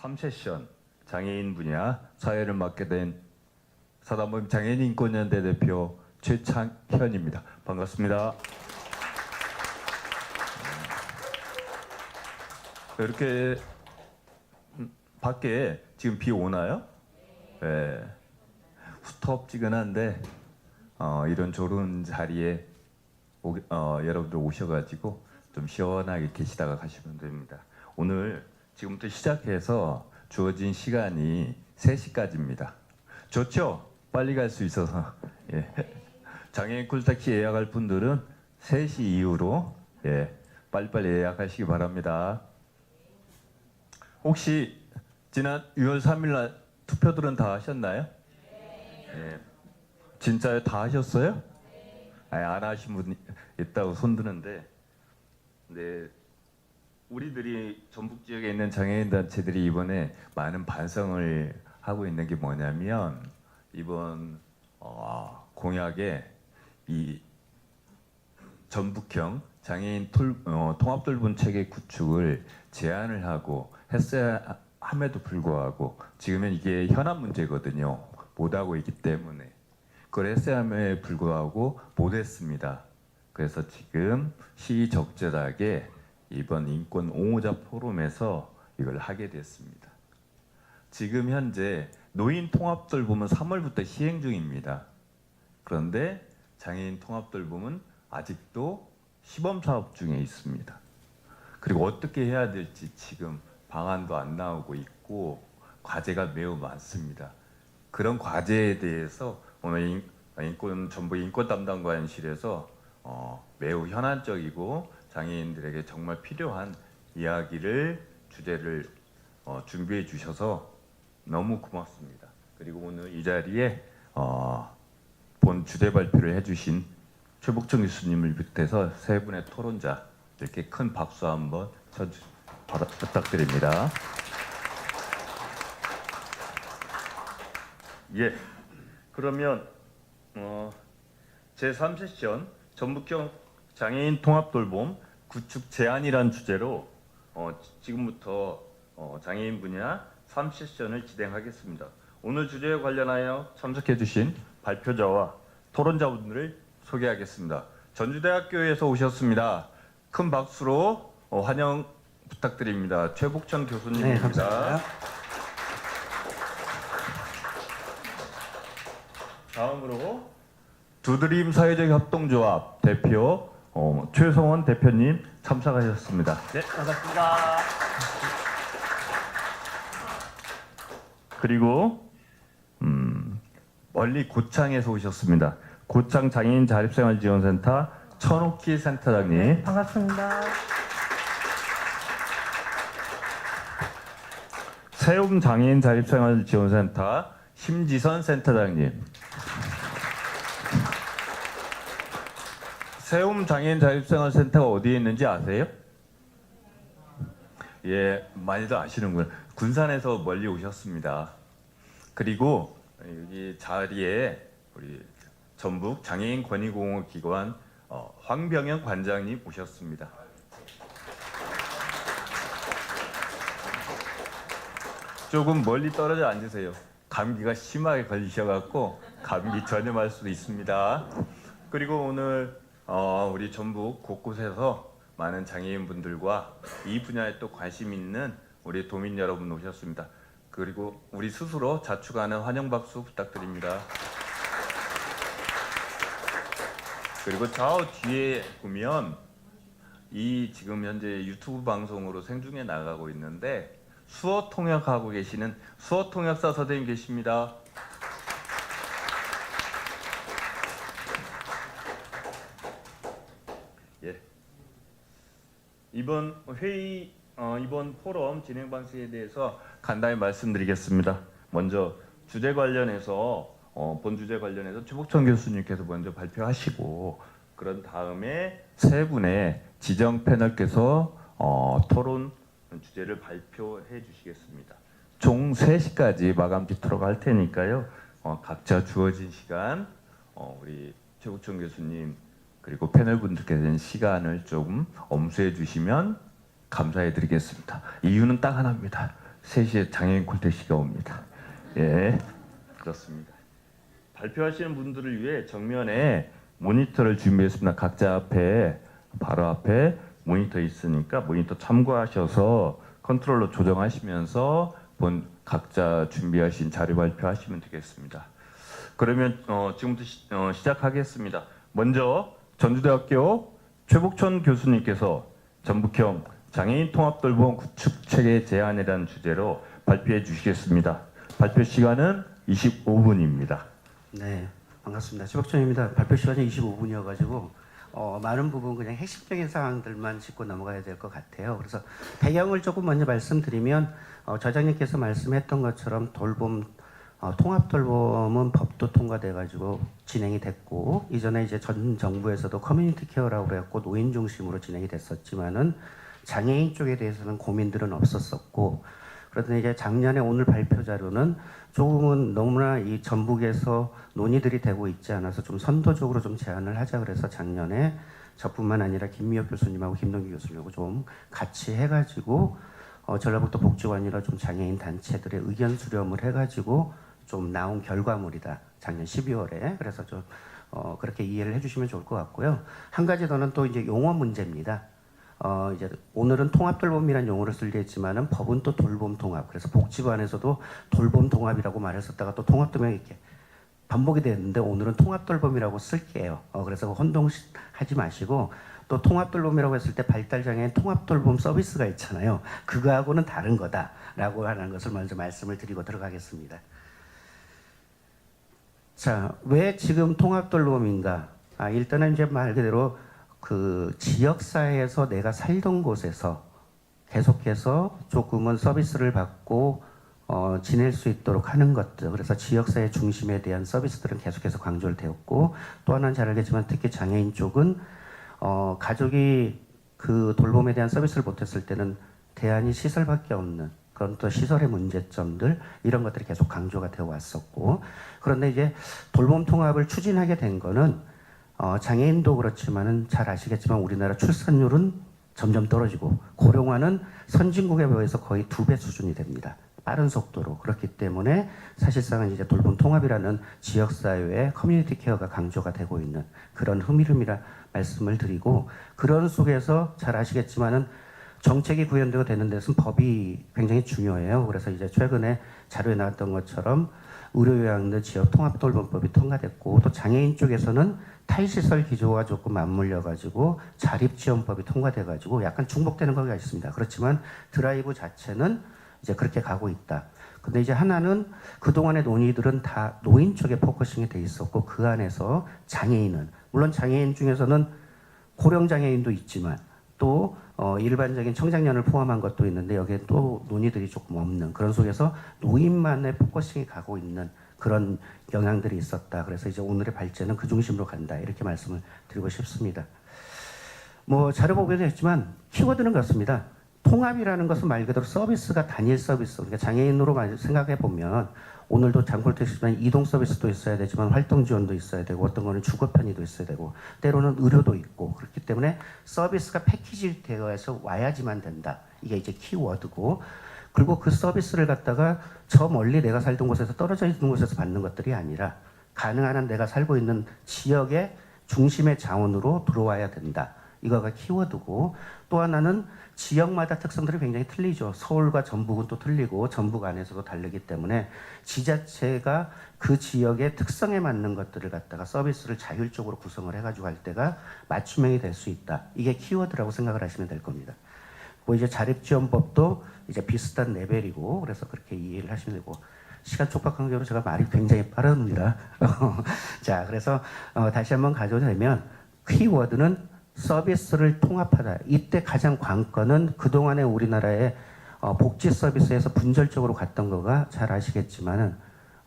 3세션 장애인 분야 사회를 맡게 된 사단법인 장애인인권연대 대표 최창현입니다. 반갑습니다. 이렇게 밖에 지금 비 오나요? 네. 후텁지근한데 이런 좋은 자리에 여러분들 오셔가지고 좀 시원하게 계시다가 가시면 됩니다. 오늘 지금부터 시작해서 주어진 시간이 3시까지입니다. 좋죠? 빨리 갈 수 있어서. 예. 장애인 쿨타키 예약할 분들은 3시 이후로 빨리빨리 예약하시기 바랍니다. 혹시 지난 6월 3일 날 투표들은 다 하셨나요? 예. 진짜요? 다 하셨어요? 아니, 안 하신 분 있다고 손드는데, 네, 우리들이 전북 지역에 있는 장애인 단체들이 이번에 많은 반성을 하고 있는 게 뭐냐면, 이번 공약에 이 전북형 장애인 통합돌봄 체계 구축을 제안을 하고 했어야 함에도 불구하고 지금은 이게 현안 문제거든요. 못하고 있기 때문에 그걸 했어야 함에 불구하고 못했습니다. 그래서 지금 시적절하게 이번 인권 옹호자 포럼에서 이걸 하게 됐습니다. 지금 현재 노인 통합돌봄은 3월부터 시행 중입니다. 그런데 장애인 통합돌봄은 아직도 시범 사업 중에 있습니다. 그리고 어떻게 해야 될지 지금 방안도 안 나오고 있고 과제가 매우 많습니다. 그런 과제에 대해서 오늘 전북 인권담당관실에서 매우 현안적이고 장애인들에게 정말 필요한 이야기를 주제를 준비해 주셔서 너무 고맙습니다. 그리고 오늘 이 자리에 본 주제 발표를 해주신 최복정 교수님을 비롯해서 세 분의 토론자 이렇게 큰 박수 한번 부탁드립니다. 예, 그러면 제3세션 전북형 장애인 통합돌봄 구축 제안이란 주제로 지금부터 장애인 분야 3세션을 진행하겠습니다. 오늘 주제에 관련하여 참석해주신 발표자와 토론자분들을 소개하겠습니다. 전주대학교에서 오셨습니다. 큰 박수로 환영 부탁드립니다. 최복천 교수님입니다. 네, 감사합니다. 다음으로 두드림 사회적 협동조합 대표 최성원 대표님 참석하셨습니다. 네, 반갑습니다. 그리고 멀리 고창에서 오셨습니다. 고창 장애인 자립생활지원센터 천옥희 센터장님. 반갑습니다. 세움 장애인 자립생활지원센터 심지선 센터장님. 세움 장애인 자립생활센터가 어디에 있는지 아세요? 예, 많이들 아시는군요. 군산에서 멀리 오셨습니다. 그리고 여기 자리에 우리 전북 장애인 권익공헌기관 황병현 관장님 오셨습니다. 조금 멀리 떨어져 앉으세요. 감기가 심하게 걸리셔갖고 감기 전염할 수도 있습니다. 그리고 오늘 우리 전북 곳곳에서 많은 장애인분들과 이 분야에 또 관심 있는 우리 도민 여러분 오셨습니다. 그리고 우리 스스로 자축하는 환영 박수 부탁드립니다. 그리고 저 뒤에 보면 이 지금 현재 유튜브 방송으로 생중계 나가고 있는데 수어 통역하고 계시는 수어 통역사 선생님 계십니다. 예. 이번 회의 이번 포럼 진행 방식에 대해서 간단히 말씀드리겠습니다. 먼저 주제 관련해서 본 주제 관련해서 최복천 교수님께서 먼저 발표하시고 그런 다음에 세 분의 지정 패널께서 토론 주제를 발표해 주시겠습니다. 총 3시까지 마감 짓도록 할 테니까요. 각자 주어진 시간 우리 최복천 교수님 그리고 패널 분들께 된 시간을 조금 엄수해 주시면 감사해 드리겠습니다. 이유는 딱 하나입니다. 3시에 장애인 콜택시가 옵니다. 예, 그렇습니다. 발표하시는 분들을 위해 정면에 모니터를 준비했습니다. 각자 앞에 바로 앞에 모니터 있으니까 모니터 참고하셔서 컨트롤러 조정하시면서 각자 준비하신 자료 발표하시면 되겠습니다. 그러면 지금부터 시작하겠습니다. 먼저 전주대학교 최복천 교수님께서 전북형 장애인 통합돌봄 구축 체계 제안이라는 주제로 발표해 주시겠습니다. 발표 시간은 25분입니다. 네, 반갑습니다. 최복천입니다. 발표 시간이 25분이어가지고 많은 부분 그냥 핵심적인 사항들만 짚고 넘어가야 될 것 같아요. 그래서 배경을 조금 먼저 말씀드리면 저장님께서 말씀했던 것처럼 통합돌봄은 법도 통과돼가지고 진행이 됐고 이전에 이제 전 정부에서도 커뮤니티 케어라고 그래갖고 노인 중심으로 진행이 됐었지만은 장애인 쪽에 대해서는 고민들은 없었었고 그런데 이제 작년에 오늘 발표 자료는 조금은 너무나 이 전북에서 논의들이 되고 있지 않아서 좀 선도적으로 좀 제안을 하자 그래서 작년에 저뿐만 아니라 김미혁 교수님하고 김동기 교수님하고 좀 같이 해가지고 전라북도 복지관이라 좀 장애인 단체들의 의견 수렴을 해가지고 좀 나온 결과물이다. 작년 12월에 그래서 좀 그렇게 이해를 해주시면 좋을 것 같고요. 한 가지 더는 또 이제 용어 문제입니다. 이제 오늘은 통합돌봄이라는 용어를 쓰려 했지만은 법은 또 돌봄통합. 그래서 복지관에서도 돌봄통합이라고 말했었다가 또 통합돌봄이 이렇게 반복이 됐는데 오늘은 통합돌봄이라고 쓸게요. 그래서 혼동하지 마시고 또 통합돌봄이라고 했을 때 발달장애인 통합돌봄 서비스가 있잖아요. 그거하고는 다른 거다라고 하는 것을 먼저 말씀을 드리고 들어가겠습니다. 자, 왜 지금 통합돌봄인가? 일단은 이제 말 그대로 그 지역사회에서 내가 살던 곳에서 계속해서 조금은 서비스를 받고 지낼 수 있도록 하는 것들. 그래서 지역사회 중심에 대한 서비스들은 계속해서 강조를 되었고 또 하나는 잘 알겠지만 특히 장애인 쪽은 가족이 그 돌봄에 대한 서비스를 못했을 때는 대안이 시설밖에 없는 그런 또 시설의 문제점들 이런 것들이 계속 강조가 되어 왔었고 그런데 이제 돌봄 통합을 추진하게 된 거는 장애인도 그렇지만은 잘 아시겠지만 우리나라 출산율은 점점 떨어지고 고령화는 선진국에 비해서 거의 2배 수준이 됩니다. 빠른 속도로. 그렇기 때문에 사실상은 이제 돌봄 통합이라는 지역사회의 커뮤니티 케어가 강조가 되고 있는 그런 흐름이라 말씀을 드리고 그런 속에서 잘 아시겠지만은 정책이 구현되고 되는 데서는 법이 굉장히 중요해요. 그래서 이제 최근에 자료에 나왔던 것처럼 의료요양들 지역통합돌봄법이 통과됐고 또 장애인 쪽에서는 탈시설 기조와 조금 맞물려가지고 자립지원법이 통과돼가지고 약간 중복되는 거가 있습니다. 그렇지만 드라이브 자체는 이제 그렇게 가고 있다. 근데 이제 하나는 그동안의 논의들은 다 노인 쪽에 포커싱이 돼 있었고 그 안에서 장애인은 물론 장애인 중에서는 고령장애인도 있지만 또 일반적인 청장년을 포함한 것도 있는데 여기에 또 논의들이 조금 없는 그런 속에서 노인만의 포커싱이 가고 있는 그런 영향들이 있었다. 그래서 이제 오늘의 발제는 그 중심으로 간다. 이렇게 말씀을 드리고 싶습니다. 뭐 자료 보기도 했지만 키워드는 그렇습니다. 통합이라는 것은 말 그대로 서비스가 단일 서비스. 그러니까 장애인으로 생각해 보면 오늘도 장골택시지만 이동 서비스도 있어야 되지만 활동 지원도 있어야 되고 어떤 거는 주거 편의도 있어야 되고 때로는 의료도 있고 그렇기 때문에 서비스가 패키지 되어서 와야지만 된다. 이게 이제 키워드고 그리고 그 서비스를 갖다가 저 멀리 내가 살던 곳에서 떨어져 있는 곳에서 받는 것들이 아니라 가능한 한 내가 살고 있는 지역의 중심의 자원으로 들어와야 된다. 이거가 키워드고 또 하나는 지역마다 특성들이 굉장히 틀리죠. 서울과 전북은 또 틀리고 전북 안에서도 다르기 때문에 지자체가 그 지역의 특성에 맞는 것들을 갖다가 서비스를 자율적으로 구성을 해가지고 할 때가 맞춤형이 될 수 있다. 이게 키워드라고 생각을 하시면 될 겁니다. 뭐 이제 자립지원법도 이제 비슷한 레벨이고 그래서 그렇게 이해를 하시면 되고 시간 촉박한 관계로 제가 말이 굉장히 빠릅니다. 자, 그래서 다시 한번 가져오면 키워드는 서비스를 통합하다. 이때 가장 관건은 그동안에 우리나라의 복지 서비스에서 분절적으로 갔던 거가 잘 아시겠지만은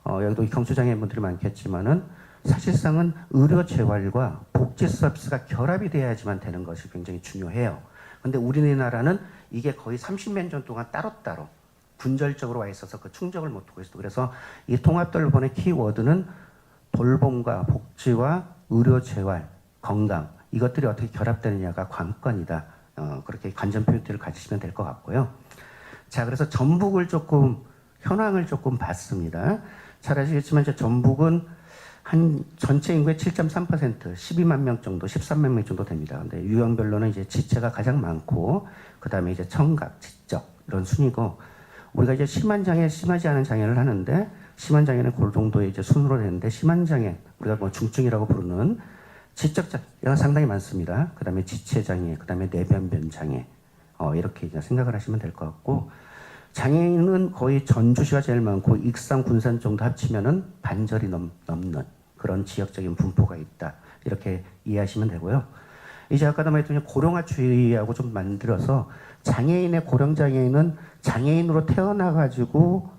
여기도 경추장애인분들이 많겠지만은 사실상은 의료 재활과 복지 서비스가 결합이 돼야지만 되는 것이 굉장히 중요해요. 근데 우리나라는 이게 거의 30몇 년 동안 따로따로 분절적으로 와 있어서 그 충족을 못하고 있어요. 그래서 이 통합돌봄의 키워드는 돌봄과 복지와 의료 재활, 건강 이것들이 어떻게 결합되느냐가 관건이다. 그렇게 관전 포인트를 가지시면 될 것 같고요. 자, 그래서 전북을 조금 현황을 조금 봤습니다. 잘 아시겠지만 이제 전북은 한 전체 인구의 7.3%, 12만 명 정도, 13만 명 정도 됩니다. 근데 유형별로는 이제 지체가 가장 많고, 그 다음에 이제 청각, 지적 이런 순이고, 우리가 이제 심한 장애, 심하지 않은 장애를 하는데, 심한 장애는 그 정도의 이제 순으로 되는데, 심한 장애, 우리가 뭐 중증이라고 부르는 지적 장애가 상당히 많습니다. 그 다음에 지체 장애, 그 다음에 내변변 장애, 이렇게 이제 생각을 하시면 될 것 같고, 장애인은 거의 전주시가 제일 많고 익산, 군산 정도 합치면은 반절이 넘는 그런 지역적인 분포가 있다. 이렇게 이해하시면 되고요. 이제 아까도 말했던 고령화주의하고 좀 만들어서 장애인의 고령장애인은 장애인으로 태어나가지고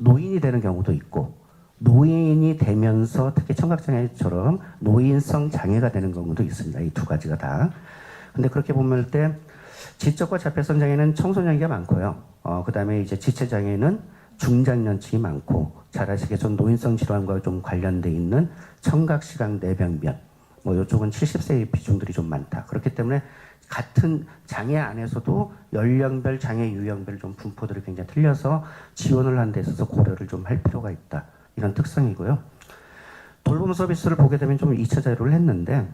노인이 되는 경우도 있고 노인이 되면서 특히 청각장애처럼 노인성 장애가 되는 경우도 있습니다. 이 두 가지가 다. 근데 그렇게 보면 때 지적과 자폐성 장애는 청소년기가 많고요. 그 다음에 이제 지체 장애는 중장년층이 많고, 잘 아시겠지만 노인성 질환과 좀 관련돼 있는 청각, 시각, 내병변, 뭐 이쪽은 70세의 비중들이 좀 많다. 그렇기 때문에 같은 장애 안에서도 연령별, 장애 유형별 좀 분포들이 굉장히 틀려서 지원을 하는 데 있어서 고려를 좀 할 필요가 있다. 이런 특성이고요. 돌봄 서비스를 보게 되면 좀 2차 자료를 했는데,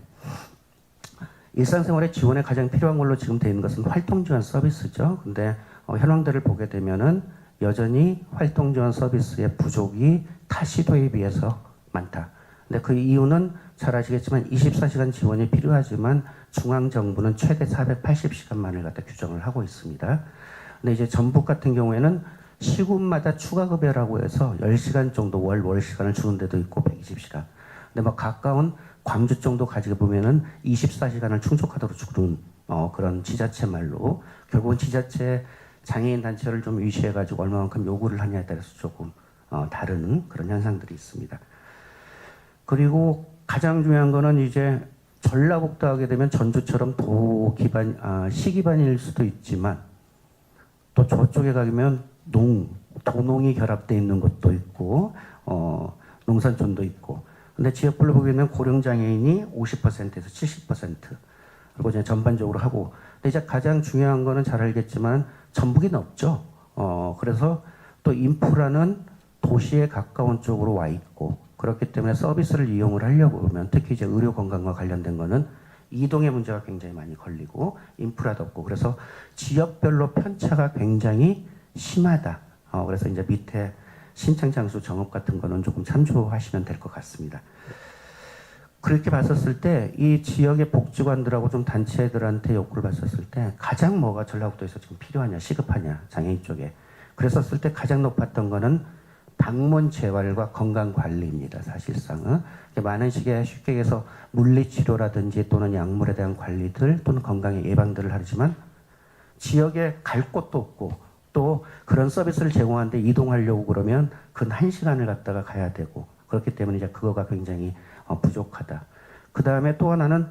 일상생활에 지원에 가장 필요한 걸로 지금 되어 있는 것은 활동지원 서비스죠. 근데 현황들을 보게 되면은 여전히 활동지원 서비스의 부족이 타 시도에 비해서 많다. 근데 그 이유는 잘 아시겠지만 24시간 지원이 필요하지만 중앙정부는 최대 480시간만을 갖다 규정을 하고 있습니다. 근데 이제 전북 같은 경우에는 시군마다 추가급여라고 해서 10시간 정도 월 시간을 주는 데도 있고 120시간. 근데 뭐 가까운 광주 정도 가지고 보면은 24시간을 충족하도록 주는 그런 지자체 말로 결국은 지자체 장애인 단체를 좀 위시해가지고 얼마만큼 요구를 하냐에 따라서 조금 다른 그런 현상들이 있습니다. 그리고 가장 중요한 거는 이제 전라북도 하게 되면 전주처럼 도 기반, 시 기반일 수도 있지만 또 저쪽에 가면 도농이 결합되어 있는 것도 있고 농산촌도 있고. 근데 지역별로 보기에는 고령장애인이 50%에서 70% 그리고 이제 전반적으로 하고. 근데 이제 가장 중요한 거는 잘 알겠지만 전북이 넓죠. 그래서 또 인프라는 도시에 가까운 쪽으로 와 있고 그렇기 때문에 서비스를 이용을 하려고 그러면 특히 이제 의료 건강과 관련된 거는 이동의 문제가 굉장히 많이 걸리고 인프라도 없고 그래서 지역별로 편차가 굉장히 심하다. 그래서 이제 밑에 신청 장소 정업 같은 거는 조금 참조하시면 될 것 같습니다. 그렇게 봤었을 때 이 지역의 복지관들하고 좀 단체들한테 욕구를 봤었을 때 가장 뭐가 전라북도에서 지금 필요하냐, 시급하냐, 장애인 쪽에. 그랬었을 때 가장 높았던 거는 방문 재활과 건강 관리입니다. 사실상은 많은 식의 쉽게 얘기해서 물리치료라든지 또는 약물에 대한 관리들 또는 건강의 예방들을 하지만 지역에 갈 곳도 없고 또 그런 서비스를 제공하는데 이동하려고 그러면 근 1시간을 갖다가 가야 되고 그렇기 때문에 이제 그거가 굉장히 부족하다. 그 다음에 또 하나는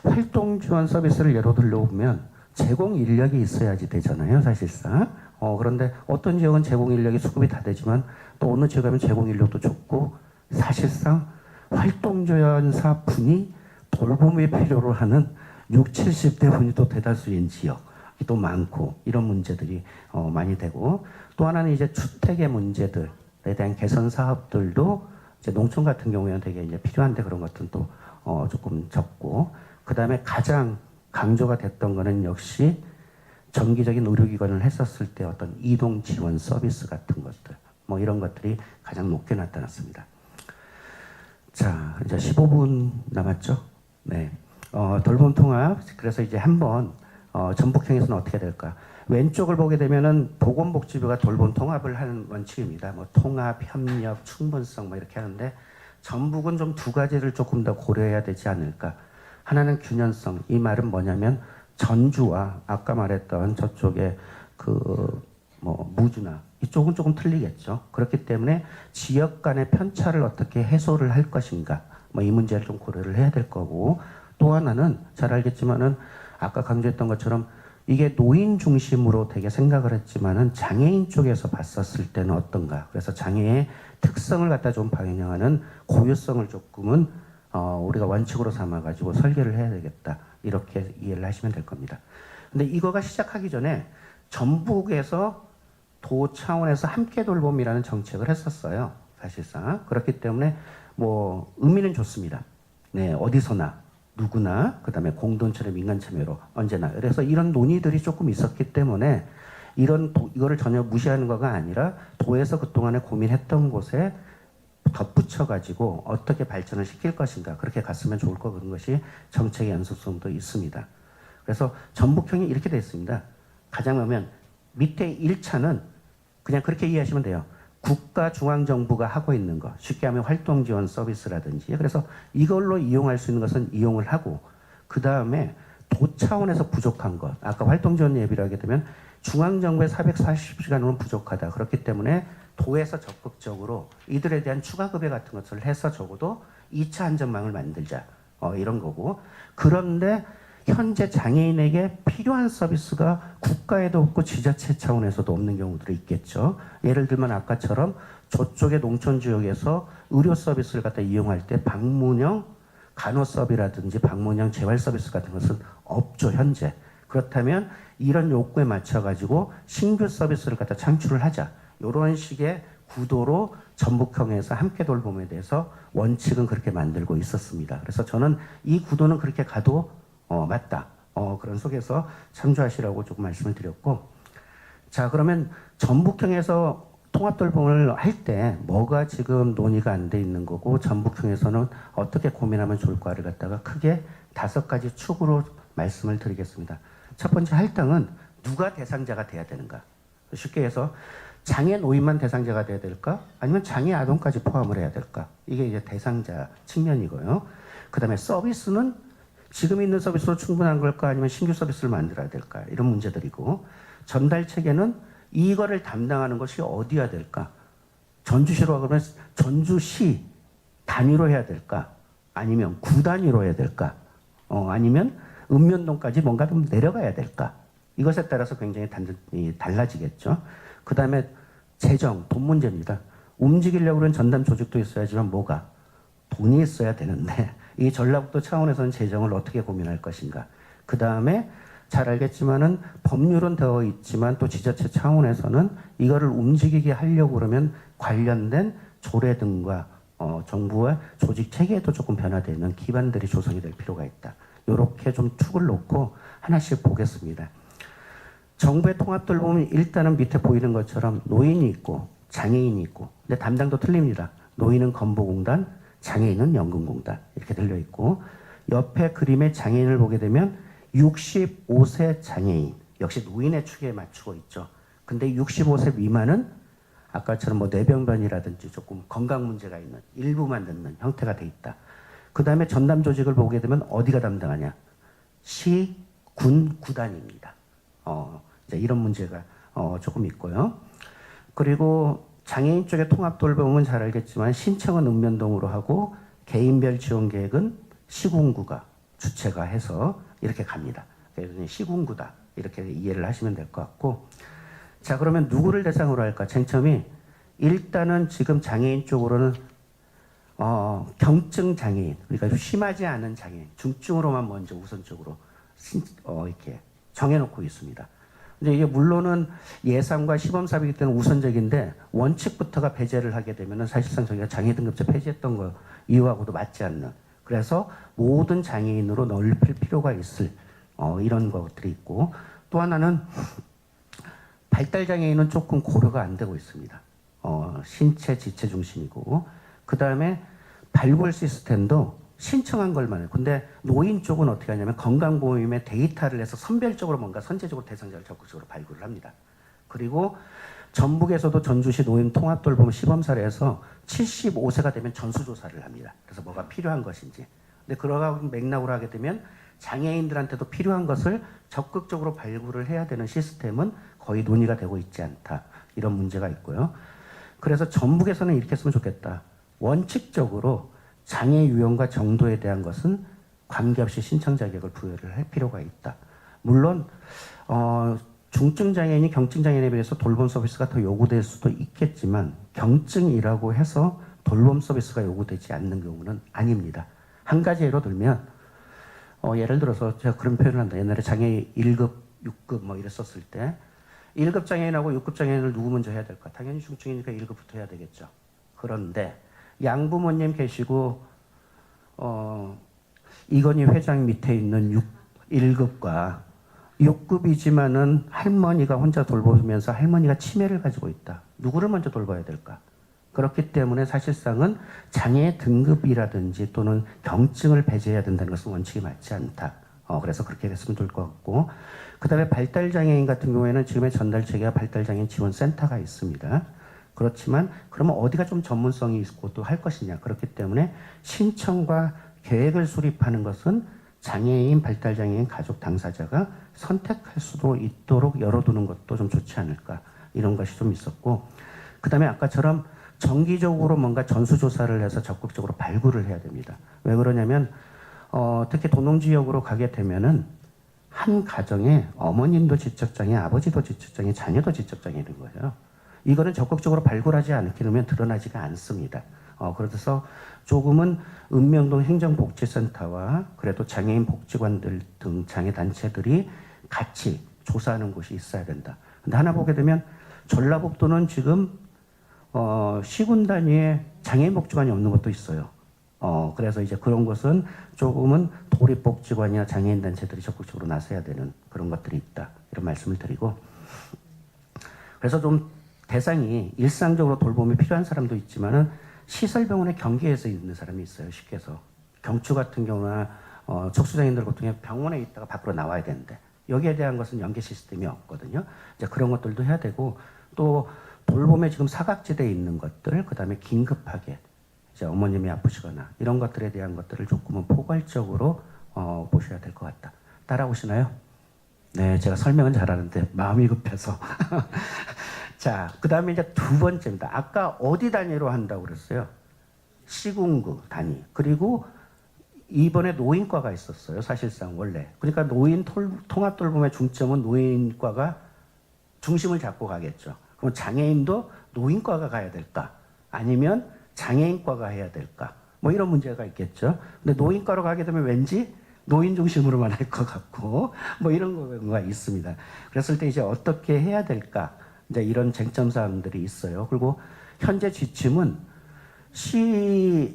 활동 지원 서비스를 예로 들어보면 제공 인력이 있어야지 되잖아요, 사실상. 그런데 어떤 지역은 제공 인력이 수급이 다 되지만 또 어느 지역 가면 제공 인력도 적고 사실상 활동 지원사 분이 돌봄이 필요로 하는 60, 70대 분이 또 대다수인 지역. 또 많고 이런 문제들이 많이 되고 또 하나는 이제 주택의 문제들에 대한 개선 사업들도 이제 농촌 같은 경우에는 되게 이제 필요한데 그런 것들은 또 조금 적고 그 다음에 가장 강조가 됐던 거는 역시 정기적인 의료기관을 했었을 때 어떤 이동 지원 서비스 같은 것들 뭐 이런 것들이 가장 높게 나타났습니다. 자 이제 15분 남았죠. 네, 돌봄 통합 그래서 이제 한번 전북형에서는 어떻게 될까? 왼쪽을 보게 되면은 보건복지부가 돌봄 통합을 하는 원칙입니다. 뭐 통합, 협력, 충분성 뭐 이렇게 하는데 전북은 좀 두 가지를 조금 더 고려해야 되지 않을까? 하나는 균연성. 이 말은 뭐냐면 전주와 아까 말했던 저쪽에 그 뭐 무주나 이쪽은 조금 틀리겠죠. 그렇기 때문에 지역 간의 편차를 어떻게 해소를 할 것인가? 뭐 이 문제를 좀 고려를 해야 될 거고 또 하나는 잘 알겠지만은 아까 강조했던 것처럼 이게 노인 중심으로 되게 생각을 했지만은 장애인 쪽에서 봤었을 때는 어떤가. 그래서 장애의 특성을 갖다 좀 반영하는 고유성을 조금은 우리가 원칙으로 삼아가지고 설계를 해야 되겠다. 이렇게 이해를 하시면 될 겁니다. 근데 이거가 시작하기 전에 전북에서 도 차원에서 함께 돌봄이라는 정책을 했었어요. 사실상 그렇기 때문에 뭐 의미는 좋습니다. 네, 어디서나 누구나 그다음에 공동체의 민간 참여로 언제나 그래서 이런 논의들이 조금 있었기 때문에 이거를 전혀 무시하는 거가 아니라 도에서 그동안에 고민했던 곳에 덧붙여 가지고 어떻게 발전을 시킬 것인가 그렇게 갔으면 좋을 거 그런 것이 정책의 연속성도 있습니다. 그래서 전북형이 이렇게 되어 있습니다. 가장 보면 밑에 1차는 그냥 그렇게 이해하시면 돼요. 국가 중앙정부가 하고 있는 거 쉽게 하면 활동지원 서비스라든지 그래서 이걸로 이용할 수 있는 것은 이용을 하고 그 다음에 도 차원에서 부족한 것 아까 활동지원 예비를 하게 되면 중앙정부의 440시간으로는 부족하다. 그렇기 때문에 도에서 적극적으로 이들에 대한 추가급여 같은 것을 해서 적어도 2차 안전망을 만들자. 이런 거고. 그런데 현재 장애인에게 필요한 서비스가 국가에도 없고 지자체 차원에서도 없는 경우들이 있겠죠. 예를 들면 아까처럼 저쪽의 농촌 지역에서 의료 서비스를 갖다 이용할 때 방문형 간호서비라든지 방문형 재활 서비스 같은 것은 없죠, 현재. 그렇다면 이런 욕구에 맞춰가지고 신규 서비스를 갖다 창출을 하자. 이런 식의 구도로 전북형에서 함께 돌봄에 대해서 원칙은 그렇게 만들고 있었습니다. 그래서 저는 이 구도는 그렇게 가도 맞다. 그런 속에서 참조하시라고 조금 말씀을 드렸고, 자 그러면 전북형에서 통합돌봄을 할 때 뭐가 지금 논의가 안 돼 있는 거고 전북형에서는 어떻게 고민하면 좋을까를 갖다가 크게 5가지 축으로 말씀을 드리겠습니다. 첫 번째 할당은 누가 대상자가 돼야 되는가? 쉽게 해서 장애 노인만 대상자가 돼야 될까? 아니면 장애 아동까지 포함을 해야 될까? 이게 이제 대상자 측면이고요. 그 다음에 서비스는 지금 있는 서비스로 충분한 걸까? 아니면 신규 서비스를 만들어야 될까? 이런 문제들이고 전달 체계는 이거를 담당하는 것이 어디야 될까? 전주시로 그러면 전주시 단위로 해야 될까? 아니면 구 단위로 해야 될까? 아니면 읍면동까지 뭔가 좀 내려가야 될까? 이것에 따라서 굉장히 달라지겠죠. 그 다음에 재정, 돈 문제입니다. 움직이려고 그러는 전담 조직도 있어야지만 뭐가? 돈이 있어야 되는데 이 전라북도 차원에서는 재정을 어떻게 고민할 것인가. 그 다음에 잘 알겠지만은 법률은 되어 있지만 또 지자체 차원에서는 이거를 움직이게 하려고 그러면 관련된 조례 등과 정부와 조직 체계에도 조금 변화되는 기반들이 조성이 될 필요가 있다. 이렇게 좀 축을 놓고 하나씩 보겠습니다. 정부의 통합들 보면 일단은 밑에 보이는 것처럼 노인이 있고 장애인이 있고 근데 담당도 틀립니다. 노인은 건보공단, 장애인은 연금공단 이렇게 들려 있고 옆에 그림의 장애인을 보게 되면 65세 장애인 역시 노인의 축에 맞추고 있죠. 근데 65세 미만은 아까처럼 뭐 뇌병변이라든지 조금 건강 문제가 있는 일부만 듣는 형태가 돼 있다. 그 다음에 전담 조직을 보게 되면 어디가 담당하냐? 시, 군, 구단입니다. 이제 이런 문제가 조금 있고요. 그리고 장애인 쪽의 통합 돌봄은 잘 알겠지만 신청은 읍면동으로 하고 개인별 지원 계획은 시군구가 주체가 해서 이렇게 갑니다. 그래서 시군구다 이렇게 이해를 하시면 될 것 같고 자 그러면 누구를 대상으로 할까? 쟁점이 일단은 지금 장애인 쪽으로는 경증 장애인 그러니까 심하지 않은 장애인 중증으로만 먼저 우선적으로 이렇게 정해놓고 있습니다. 근데 이게 물론은 예산과 시범사업이기 때문에 우선적인데 원칙부터가 배제를 하게 되면은 사실상 저희가 장애 등급제 폐지했던 거 이유하고도 맞지 않는 그래서 모든 장애인으로 넓힐 필요가 있을 이런 것들이 있고 또 하나는 발달 장애인은 조금 고려가 안 되고 있습니다. 신체 지체 중심이고 그 다음에 발굴 시스템도 신청한 걸만 해요. 근데 노인 쪽은 어떻게 하냐면 건강보험의 데이터를 해서 선별적으로 뭔가 선제적으로 대상자를 적극적으로 발굴을 합니다. 그리고 전북에서도 전주시 노인 통합돌봄 시범 사례에서 75세가 되면 전수조사를 합니다. 그래서 뭐가 필요한 것인지. 근데 그러한 맥락으로 하게 되면 장애인들한테도 필요한 것을 적극적으로 발굴을 해야 되는 시스템은 거의 논의가 되고 있지 않다. 이런 문제가 있고요. 그래서 전북에서는 이렇게 했으면 좋겠다. 원칙적으로 장애 유형과 정도에 대한 것은 관계없이 신청 자격을 부여를 할 필요가 있다. 물론 중증 장애인이 경증 장애인에 비해서 돌봄 서비스가 더 요구될 수도 있겠지만 경증이라고 해서 돌봄 서비스가 요구되지 않는 경우는 아닙니다. 한 가지 예로 들면 예를 들어서 제가 그런 표현을 한다. 옛날에 장애 1급, 6급 뭐 이랬었을 때 1급 장애인하고 6급 장애인을 누구 먼저 해야 될까? 당연히 중증이니까 1급부터 해야 되겠죠. 그런데 양부모님 계시고 이건희 회장 밑에 있는 1급과 6급이지만은 할머니가 혼자 돌보면서 할머니가 치매를 가지고 있다. 누구를 먼저 돌봐야 될까? 그렇기 때문에 사실상은 장애 등급이라든지 또는 경증을 배제해야 된다는 것은 원칙이 맞지 않다. 그래서 그렇게 됐으면 좋을 것 같고, 그 다음에 발달장애인 같은 경우에는 지금의 전달체계와 발달장애인 지원센터가 있습니다. 그렇지만 그러면 어디가 좀 전문성이 있고 또 할 것이냐. 그렇기 때문에 신청과 계획을 수립하는 것은 장애인, 발달장애인 가족 당사자가 선택할 수도 있도록 열어두는 것도 좀 좋지 않을까. 이런 것이 좀 있었고, 그 다음에 아까처럼 정기적으로 뭔가 전수조사를 해서 적극적으로 발굴을 해야 됩니다. 왜 그러냐면 특히 도농지역으로 가게 되면은 한 가정에 어머님도 지적장애, 아버지도 지적장애, 자녀도 지적장애 있는 거예요. 이거는 적극적으로 발굴하지 않게 되면 드러나지가 않습니다. 그래서 조금은 읍면동 행정복지센터와 그래도 장애인 복지관들 등 장애단체들이 같이 조사하는 곳이 있어야 된다. 근데 하나 보게 되면 전라북도는 지금 시군 단위에 장애인 복지관이 없는 것도 있어요. 그래서 이제 그런 것은 조금은 도립복지관이나 장애인 단체들이 적극적으로 나서야 되는 그런 것들이 있다. 이런 말씀을 드리고, 그래서 좀 대상이 일상적으로 돌봄이 필요한 사람도 있지만은 시설병원에 경계에서 있는 사람이 있어요. 쉽게 해서 경추 같은 경우나 척수장애인들 같은 경우 병원에 있다가 밖으로 나와야 되는데 여기에 대한 것은 연계 시스템이 없거든요. 이제 그런 것들도 해야 되고, 또 돌봄에 지금 사각지대에 있는 것들, 그 다음에 긴급하게 이제 어머님이 아프시거나 이런 것들에 대한 것들을 조금은 포괄적으로 보셔야 될 것 같다. 따라오시나요? 네, 제가 설명은 잘하는데 마음이 급해서. 자, 그 다음에 이제 두 번째입니다. 아까 어디 단위로 한다고 그랬어요? 시군구 단위. 그리고 이번에 노인과가 있었어요. 사실상 원래. 그러니까 노인 통합돌봄의 중점은 노인과가 중심을 잡고 가겠죠. 그럼 장애인도 노인과가 가야 될까? 아니면 장애인과가 해야 될까? 뭐 이런 문제가 있겠죠. 근데 노인과로 가게 되면 왠지 노인 중심으로만 할 것 같고, 뭐 이런 거가 있습니다. 그랬을 때 이제 어떻게 해야 될까? 이제 이런 쟁점 사항들이 있어요. 그리고 현재 지침은 시군의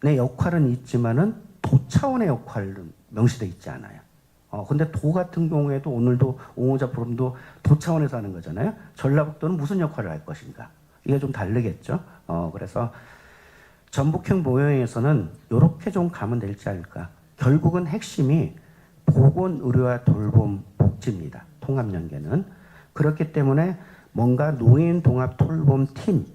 역할은 있지만은 도 차원의 역할은 명시되어 있지 않아요. 근데 도 같은 경우에도 오늘도 옹호자 포럼도 도 차원에서 하는 거잖아요. 전라북도는 무슨 역할을 할 것인가? 이게 좀 다르겠죠. 그래서 전북형 모형에서는 이렇게 좀 가면 될지 않을까. 결국은 핵심이 보건의료와 돌봄 복지입니다. 통합연계는. 그렇기 때문에 뭔가 노인 동합 돌봄 팀,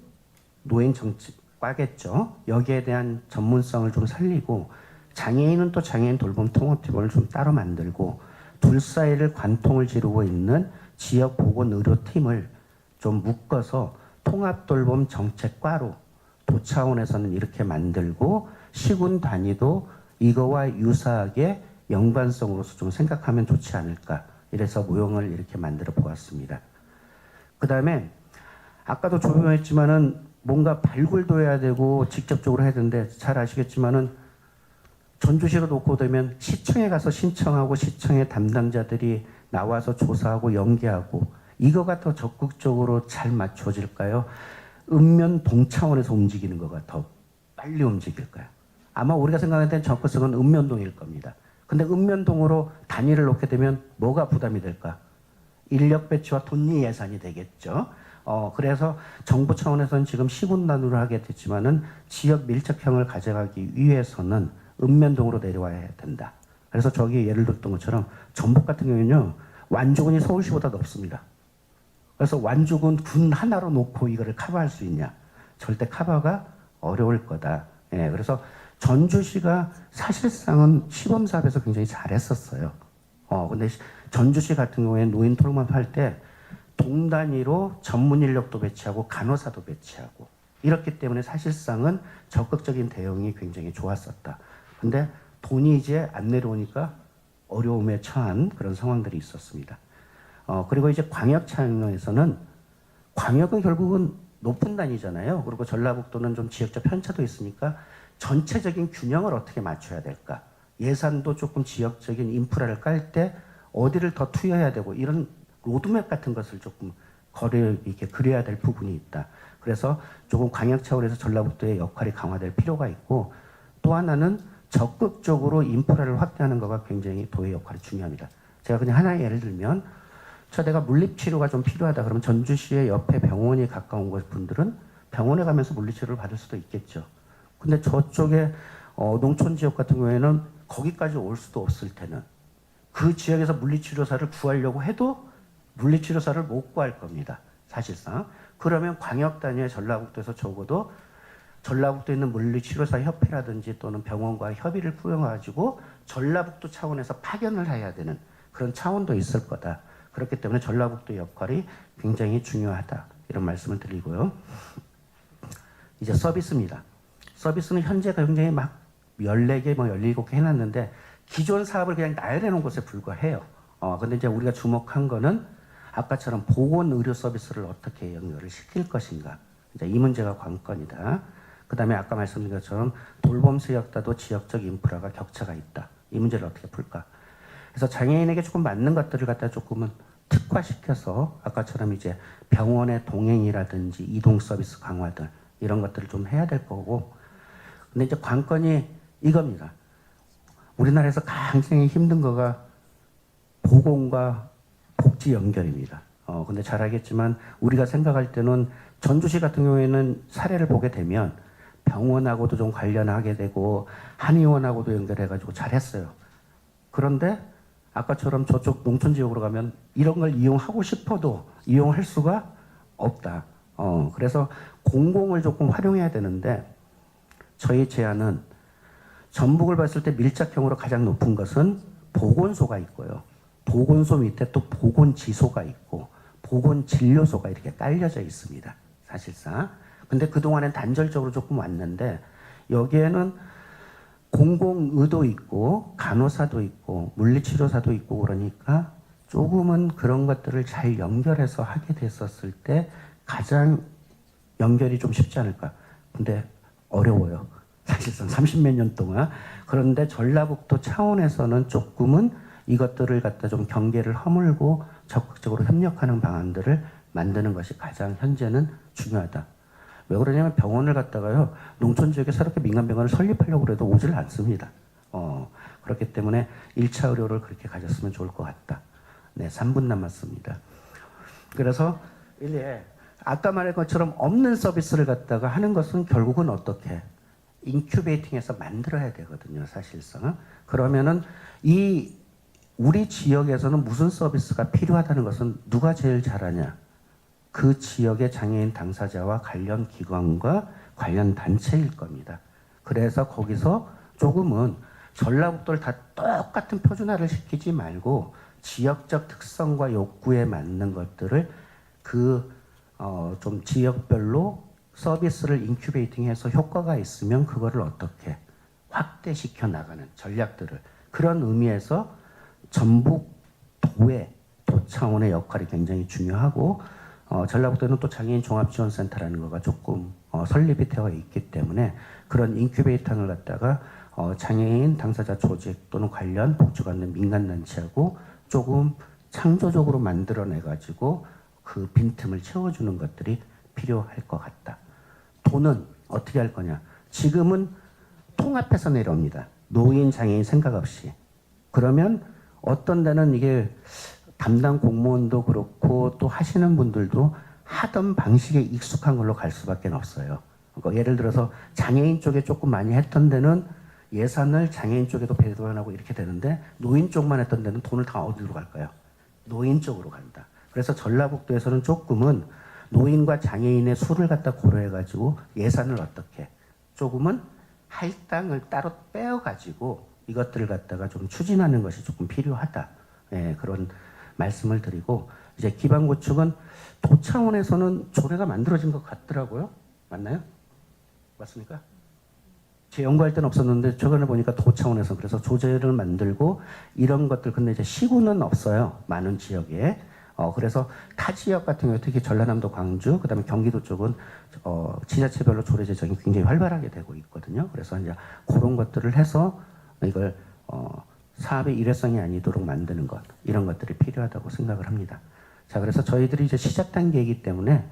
노인 정책과겠죠. 여기에 대한 전문성을 좀 살리고, 장애인은 또 장애인 돌봄 통합팀을 좀 따로 만들고, 둘 사이를 관통을 지르고 있는 지역 보건의료팀을 좀 묶어서 통합돌봄 정책과로 도 차원에서는 이렇게 만들고, 시군 단위도 이거와 유사하게 연관성으로서 좀 생각하면 좋지 않을까. 이래서 모형을 이렇게 만들어 보았습니다. 그 다음에 아까도 조명했지만은 뭔가 발굴도 해야 되고 직접적으로 해야 되는데, 잘 아시겠지만은 전주시로 놓고 되면 시청에 가서 신청하고 시청의 담당자들이 나와서 조사하고 연계하고, 이거가 더 적극적으로 잘 맞춰질까요? 읍면 동 차원에서 움직이는 거가 더 빨리 움직일까요? 아마 우리가 생각할 때는 접근성은 읍면동일 겁니다. 근데 읍면동으로 단위를 놓게 되면 뭐가 부담이 될까? 인력 배치와 돈리 예산이 되겠죠. 그래서 정부 차원에서는 지금 시군단으로 하게 됐지만은 지역 밀착형을 가져가기 위해서는 읍면동으로 내려와야 된다. 그래서 저기 예를 들었던 것처럼 전북 같은 경우는요, 완주군이 서울시보다 높습니다. 그래서 완주군 군 하나로 놓고 이거를 커버할 수 있냐? 절대 커버가 어려울 거다. 예, 그래서 전주시가 사실상은 시범사업에서 굉장히 잘했었어요. 근데 전주시 같은 경우에 노인 통합할 때 동단위로 전문 인력도 배치하고 간호사도 배치하고 이렇기 때문에 사실상은 적극적인 대응이 굉장히 좋았었다. 근데 돈이 이제 안 내려오니까 어려움에 처한 그런 상황들이 있었습니다. 그리고 이제 광역 차원에서는, 광역은 결국은 높은 단위잖아요. 그리고 전라북도는 좀 지역적 편차도 있으니까 전체적인 균형을 어떻게 맞춰야 될까? 예산도 조금 지역적인 인프라를 깔 때 어디를 더 투여해야 되고, 이런 로드맵 같은 것을 조금 이렇게 그려야 될 부분이 있다. 그래서 조금 광역 차원에서 전라북도의 역할이 강화될 필요가 있고, 또 하나는 적극적으로 인프라를 확대하는 것가 굉장히 도의 역할이 중요합니다. 제가 그냥 하나의 예를 들면, 내가 물리치료가 좀 필요하다 그러면 전주시의 옆에 병원이 가까운 곳 분들은 병원에 가면서 물리치료를 받을 수도 있겠죠. 근데 저쪽에 농촌 지역 같은 경우에는 거기까지 올 수도 없을 때는 그 지역에서 물리치료사를 구하려고 해도 물리치료사를 못 구할 겁니다. 사실상. 그러면 광역 단위의 전라북도에서 적어도 전라북도에 있는 물리치료사 협회라든지 또는 병원과 협의를 꾸려가지고 전라북도 차원에서 파견을 해야 되는 그런 차원도 있을 거다. 그렇기 때문에 전라북도의 역할이 굉장히 중요하다. 이런 말씀을 드리고요. 이제 서비스입니다. 서비스는 현재가 굉장히 막 14개, 17개 해놨는데 기존 사업을 그냥 나열해 놓은 것에 불과해요. 근데 이제 우리가 주목한 거는 아까처럼 보건의료 서비스를 어떻게 연결을 시킬 것인가. 이제 이 문제가 관건이다. 그 다음에 아까 말씀드린 것처럼 돌봄수역다도 지역적 인프라가 격차가 있다. 이 문제를 어떻게 풀까. 그래서 장애인에게 조금 맞는 것들을 갖다 조금은 특화시켜서 아까처럼 이제 병원의 동행이라든지 이동 서비스 강화들 이런 것들을 좀 해야 될 거고. 근데 이제 관건이 이겁니다. 우리나라에서 굉장히 힘든 거가 보건과 복지 연결입니다. 근데 잘 알겠지만 우리가 생각할 때는 전주시 같은 경우에는 사례를 보게 되면 병원하고도 좀 관련하게 되고 한의원하고도 연결해가지고 잘했어요. 그런데 아까처럼 저쪽 농촌 지역으로 가면 이런 걸 이용하고 싶어도 이용할 수가 없다. 그래서 공공을 조금 활용해야 되는데 저희 제안은 전북을 봤을 때 밀착형으로 가장 높은 것은 보건소가 있고요. 보건소 밑에 또 보건지소가 있고 보건진료소가 이렇게 깔려져 있습니다. 사실상. 근데 그동안엔 단절적으로 조금 왔는데 여기에는 공공의도 있고 간호사도 있고 물리치료사도 있고 그러니까 조금은 그런 것들을 잘 연결해서 하게 됐었을 때 가장 연결이 좀 쉽지 않을까. 근데 어려워요. 사실상 30몇 년 동안. 그런데 전라북도 차원에서는 조금은 이것들을 갖다 좀 경계를 허물고 적극적으로 협력하는 방안들을 만드는 것이 가장 현재는 중요하다. 왜 그러냐면 병원을 갖다가요, 농촌 지역에 새롭게 민간병원을 설립하려고 해도 오질 않습니다. 그렇기 때문에 1차 의료를 그렇게 가졌으면 좋을 것 같다. 네, 3분 남았습니다. 그래서 이제 아까 말한 것처럼 없는 서비스를 갖다가 하는 것은 결국은 어떻게 인큐베이팅해서 만들어야 되거든요, 사실상. 그러면은 우리 지역에서는 무슨 서비스가 필요하다는 것은 누가 제일 잘하냐? 그 지역의 장애인 당사자와 관련 기관과 관련 단체일 겁니다. 그래서 거기서 조금은 전라북도를 다 똑같은 표준화를 시키지 말고 지역적 특성과 욕구에 맞는 것들을 좀 지역별로 서비스를 인큐베이팅해서 효과가 있으면 그거를 어떻게 확대시켜 나가는 전략들을 그런 의미에서 전북도의 도 차원의 역할이 굉장히 중요하고 전라북도에는 또 장애인 종합지원센터라는 거가 조금 설립이 되어 있기 때문에 그런 인큐베이터를 갖다가 장애인 당사자 조직 또는 관련 복지받는 민간단체하고 조금 창조적으로 만들어내가지고 그 빈틈을 채워주는 것들이 필요할 것 같다. 돈은 어떻게 할 거냐? 지금은 통합해서 내려옵니다. 노인, 장애인 생각 없이. 그러면 어떤 데는 이게 담당 공무원도 그렇고 또 하시는 분들도 하던 방식에 익숙한 걸로 갈 수밖에 없어요. 그러니까 예를 들어서 장애인 쪽에 조금 많이 했던 데는 예산을 장애인 쪽에도 배분하고 이렇게 되는데 노인 쪽만 했던 데는 돈을 다 어디로 갈까요? 노인 쪽으로 간다. 그래서 전라북도에서는 조금은 노인과 장애인의 수를 갖다 고려해가지고 예산을 어떻게 조금은 할당을 따로 빼어가지고 이것들을 갖다가 좀 추진하는 것이 조금 필요하다. 예, 그런 말씀을 드리고 이제 기반구축은 도 차원에서는 조례가 만들어진 것 같더라고요. 맞나요? 맞습니까? 제 연구할 때는 없었는데 최근에 보니까 도 차원에서 그래서 조제를 만들고 이런 것들 근데 이제 시구는 없어요. 많은 지역에. 그래서 타 지역 같은 경우 특히 전라남도 광주 그다음에 경기도 쪽은 지자체별로 조례 제정이 굉장히 활발하게 되고 있거든요. 그래서 이제 그런 것들을 해서 이걸 사업의 일회성이 아니도록 만드는 것 이런 것들이 필요하다고 생각을 합니다. 자, 그래서 저희들이 이제 시작 단계이기 때문에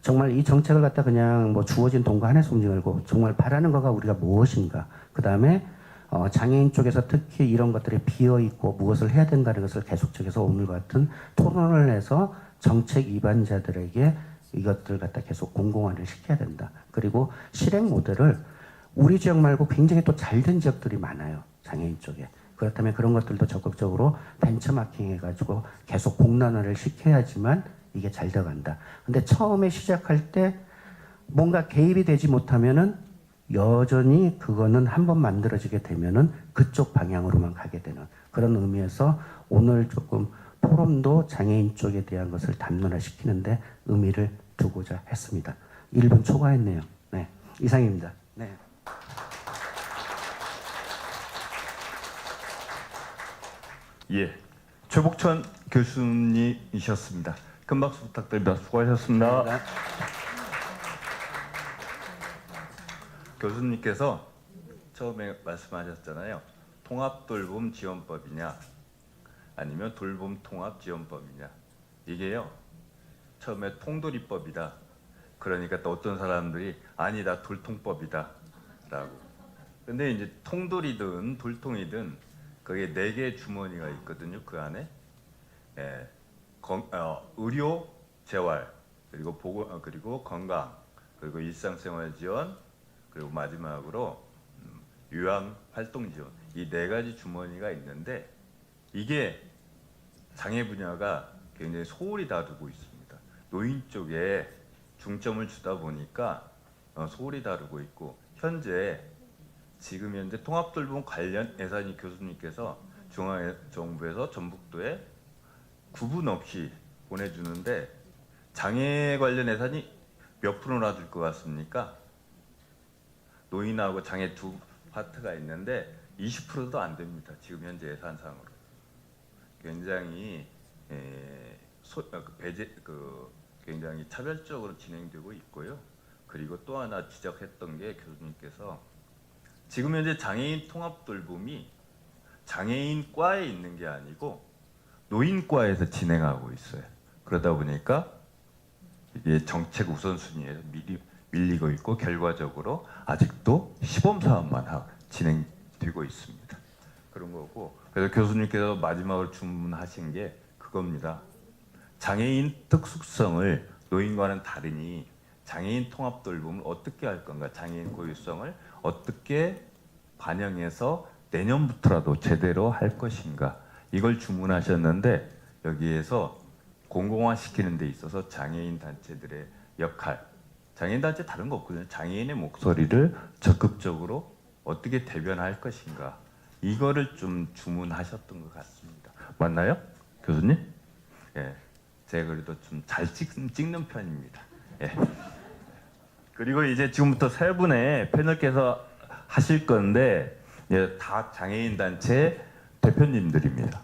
정말 이 정책을 갖다 그냥 뭐 주어진 돈과 한해 숨지 말고 정말 바라는 거가 우리가 무엇인가. 그 다음에 장애인 쪽에서 특히 이런 것들이 비어 있고 무엇을 해야 된다는 것을 계속적해서 오늘 같은 토론을 해서 정책 위반자들에게 이것들 갖다 계속 공공화를 시켜야 된다. 그리고 실행 모델을 우리 지역 말고 굉장히 또 잘된 지역들이 많아요. 장애인 쪽에. 그렇다면 그런 것들도 적극적으로 벤처마킹 해가지고 계속 공론화를 시켜야지만 이게 잘 돼간다. 근데 처음에 시작할 때 뭔가 개입이 되지 못하면은 여전히 그거는 한번 만들어지게 되면은 그쪽 방향으로만 가게 되는 그런 의미에서 오늘 조금 포럼도 장애인 쪽에 대한 것을 담론화시키는데 의미를 두고자 했습니다. 1분 초과했네요. 네, 이상입니다. 네. 예, 최복천 교수님이셨습니다. 큰 박수 부탁드립니다. 수고하셨습니다. 네. 교수님께서 처음에 말씀하셨잖아요. 통합돌봄 지원법이냐 아니면 돌봄 통합 지원법이냐. 이게요, 처음에 통돌이법이다. 그러니까 또 어떤 사람들이 아니다 돌통법이다 라고. 근데 이제 통돌이든 돌통이든 거기에 4개의 주머니가 있거든요. 그 안에 의료, 재활, 그리고 보건, 그리고 건강, 그리고 일상생활 지원, 그리고 마지막으로 유한 활동 지원. 이 4가지 주머니가 있는데 이게 장애 분야가 굉장히 소홀히 다루고 있습니다. 노인 쪽에 중점을 주다 보니까 소홀히 다루고 있고, 지금 현재 통합돌봄 관련 예산이 교수님께서 중앙정부에서 전북도에 구분 없이 보내주는데 장애 관련 예산이 몇 프로나 줄 것 같습니까? 노인하고 장애 두 파트가 있는데 20%도 안 됩니다. 지금 현재 예산상으로. 굉장히 굉장히 차별적으로 진행되고 있고요. 그리고 또 하나 지적했던 게 교수님께서 지금 현재 장애인 통합돌봄이 장애인과에 있는 게 아니고 노인과에서 진행하고 있어요. 그러다 보니까 이게 정책 우선순위에서 밀리고 있고 결과적으로 아직도 시범 사업만 진행되고 있습니다. 그런 거고, 그래서 교수님께서 마지막으로 주문하신 게 그겁니다. 장애인 특수성을 노인과는 다르니 장애인 통합돌봄을 어떻게 할 건가, 장애인 고유성을 어떻게 반영해서 내년부터라도 제대로 할 것인가, 이걸 주문하셨는데 여기에서 공공화시키는 데 있어서 장애인 단체들의 역할, 장애인 단체 다른 거 없거든요. 장애인의 목소리를 적극적으로 어떻게 대변할 것인가, 이거를 좀 주문하셨던 것 같습니다. 맞나요, 교수님? 예, 제가 그래도 좀 잘 찍는 편입니다. 예. 그리고 이제 지금부터 3분의 패널께서 하실 건데 다 장애인 단체 대표님들입니다.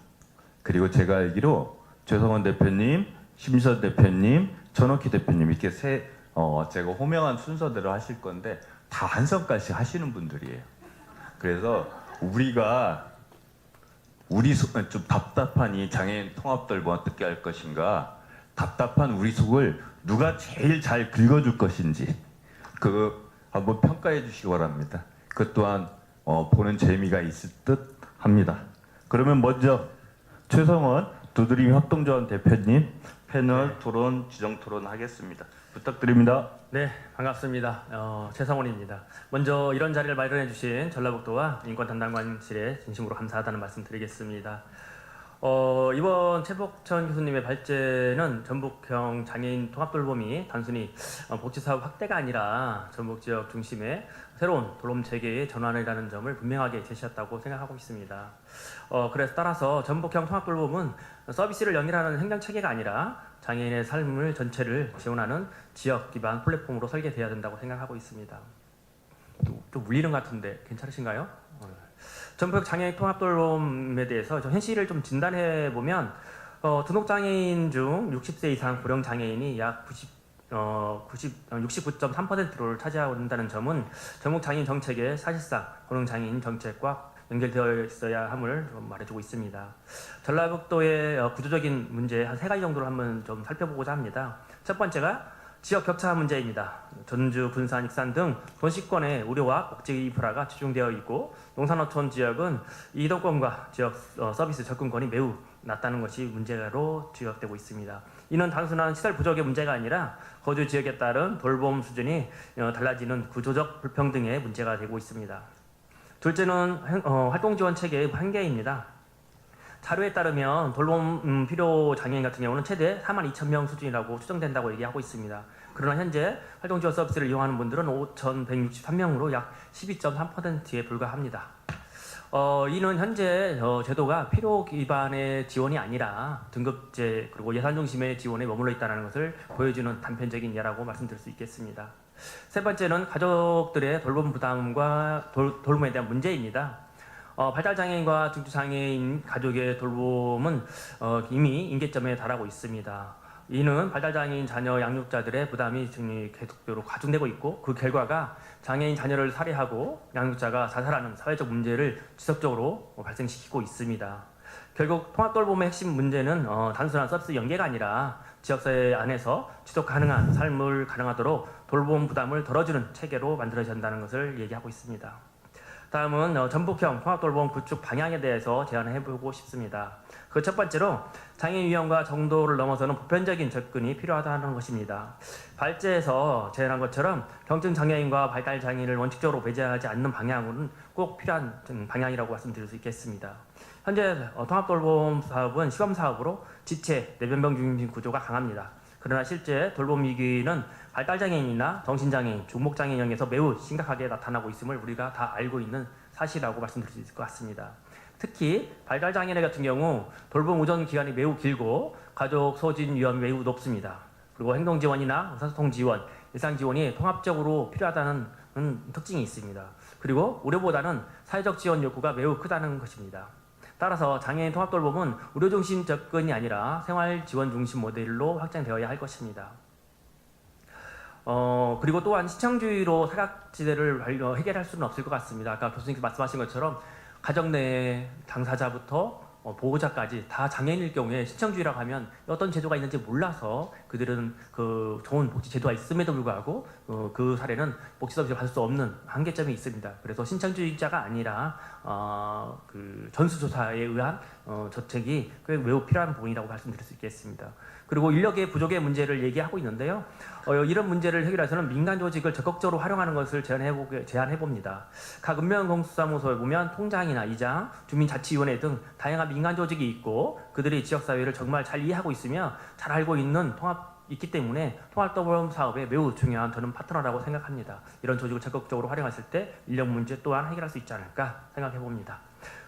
그리고 제가 알기로 최성원 대표님, 심선 대표님, 전옥희 대표님 이렇게 제가 호명한 순서대로 하실 건데 다 한 성깔씩 하시는 분들이에요. 그래서 좀 답답하니 장애인 통합돌봄 어떻게 할 것인가, 답답한 우리 속을 누가 제일 잘 긁어줄 것인지 그거 한번 평가해 주시기 바랍니다. 그 또한 보는 재미가 있을 듯 합니다. 그러면 먼저 최성원 두드림 협동조합 대표님 패널 토론, 지정 토론 하겠습니다. 부탁드립니다. 네, 반갑습니다. 최성원입니다. 먼저 이런 자리를 마련해 주신 전라북도와 인권담당관실에 진심으로 감사하다는 말씀 드리겠습니다. 이번 최복천 교수님의 발제는 전북형 장애인 통합돌봄이 단순히 복지사업 확대가 아니라 전북 지역 중심의 새로운 돌봄 체계의 전환이라는 점을 분명하게 제시했다고 생각하고 있습니다. 그래서 따라서 전북형 통합돌봄은 서비스를 연결하는 행정체계가 아니라 장애인의 삶을 전체를 지원하는 지역 기반 플랫폼으로 설계돼야 된다고 생각하고 있습니다. 좀 울리는 것 같은데 괜찮으신가요? 전북 장애인 통합돌봄에 대해서 현실을 좀 진단해 보면 등록장애인 중 60세 이상 고령 장애인이 약 69.3%를 차지한다는 점은 전북 장애인 정책의 사실상 고령 장애인 정책과 연결되어 있어야 함을 좀 말해주고 있습니다. 전라북도의 구조적인 문제 한 3가지 정도를 한번 좀 살펴보고자 합니다. 첫 번째가 지역 격차 문제입니다. 전주, 분산, 익산 등 도시권의 의료와 복지 인프라가 집중되어 있고 농산어촌 지역은 이동권과 지역 서비스 접근권이 매우 낮다는 것이 문제로 지적되고 있습니다. 이는 단순한 시설 부족의 문제가 아니라 거주 지역에 따른 돌봄 수준이 달라지는 구조적 불평등의 문제가 되고 있습니다. 둘째는 활동 지원 체계의 한계입니다. 자료에 따르면 돌봄 필요 장애인 같은 경우는 최대 42,000명 수준이라고 추정된다고 얘기하고 있습니다. 그러나 현재 활동 지원 서비스를 이용하는 분들은 5,163명으로 약 12.3%에 불과합니다. 이는 현재 제도가 필요 기반의 지원이 아니라 등급제 그리고 예산 중심의 지원에 머물러 있다는 것을 보여주는 단편적인 예라고 말씀드릴 수 있겠습니다. 세 번째는 가족들의 돌봄 부담과 돌봄에 대한 문제입니다. 발달장애인과 중증장애인 가족의 돌봄은 이미 임계점에 달하고 있습니다. 이는 발달장애인 자녀 양육자들의 부담이 계속적으로 가중되고 있고 그 결과가 장애인 자녀를 살해하고 양육자가 자살하는 사회적 문제를 지속적으로 발생시키고 있습니다. 결국 통합돌봄의 핵심 문제는 단순한 서비스 연계가 아니라 지역사회 안에서 지속 가능한 삶을 가능하도록 돌봄 부담을 덜어주는 체계로 만들어져야 한다는 것을 얘기하고 있습니다. 다음은 전북형 통합돌봄 구축 방향에 대해서 제안해보고 싶습니다. 그 첫 번째로 장애인 유형과 정도를 넘어서는 보편적인 접근이 필요하다는 것입니다. 발제에서 제안한 것처럼 경증 장애인과 발달 장애인을 원칙적으로 배제하지 않는 방향은 꼭 필요한 방향이라고 말씀드릴 수 있겠습니다. 현재 통합돌봄 사업은 시범사업으로 지체, 내변병 중심 구조가 강합니다. 그러나 실제 돌봄 위기는 발달장애인이나 정신장애인, 중목장애인형에서 매우 심각하게 나타나고 있음을 우리가 다 알고 있는 사실이라고 말씀드릴 수 있을 것 같습니다. 특히 발달장애인 같은 경우 돌봄 우선 기간이 매우 길고 가족 소진 위험이 매우 높습니다. 그리고 행동지원이나 의사소통 지원, 일상지원이 통합적으로 필요하다는 특징이 있습니다. 그리고 의료보다는 사회적 지원 욕구가 매우 크다는 것입니다. 따라서 장애인 통합돌봄은 의료중심 접근이 아니라 생활지원 중심 모델로 확장되어야 할 것입니다. 그리고 또한 시청주의로 사각지대를 해결할 수는 없을 것 같습니다. 아까 교수님께서 말씀하신 것처럼 가정 내 당사자부터 보호자까지 다 장애인일 경우에 신청주의라고 하면 어떤 제도가 있는지 몰라서 그들은 그 좋은 복지 제도가 있음에도 불구하고 그 사례는 복지 서비스를 받을 수 없는 한계점이 있습니다. 그래서 신청주의자가 아니라 그 전수조사에 의한 저책이 매우 필요한 부분이라고 말씀드릴 수 있겠습니다. 그리고 인력의 부족의 문제를 얘기하고 있는데요. 이런 문제를 해결해서는 민간 조직을 적극적으로 활용하는 것을 제안해 봅니다. 각 읍면공수사무소에 보면 통장이나 이장, 주민자치위원회 등 다양한 민간 조직이 있고 그들이 지역사회를 정말 잘 이해하고 있으며 잘 알고 있는 있기 때문에 통합돌봄 사업에 매우 중요한 저는 파트너라고 생각합니다. 이런 조직을 적극적으로 활용했을 때 인력 문제 또한 해결할 수 있지 않을까 생각해 봅니다.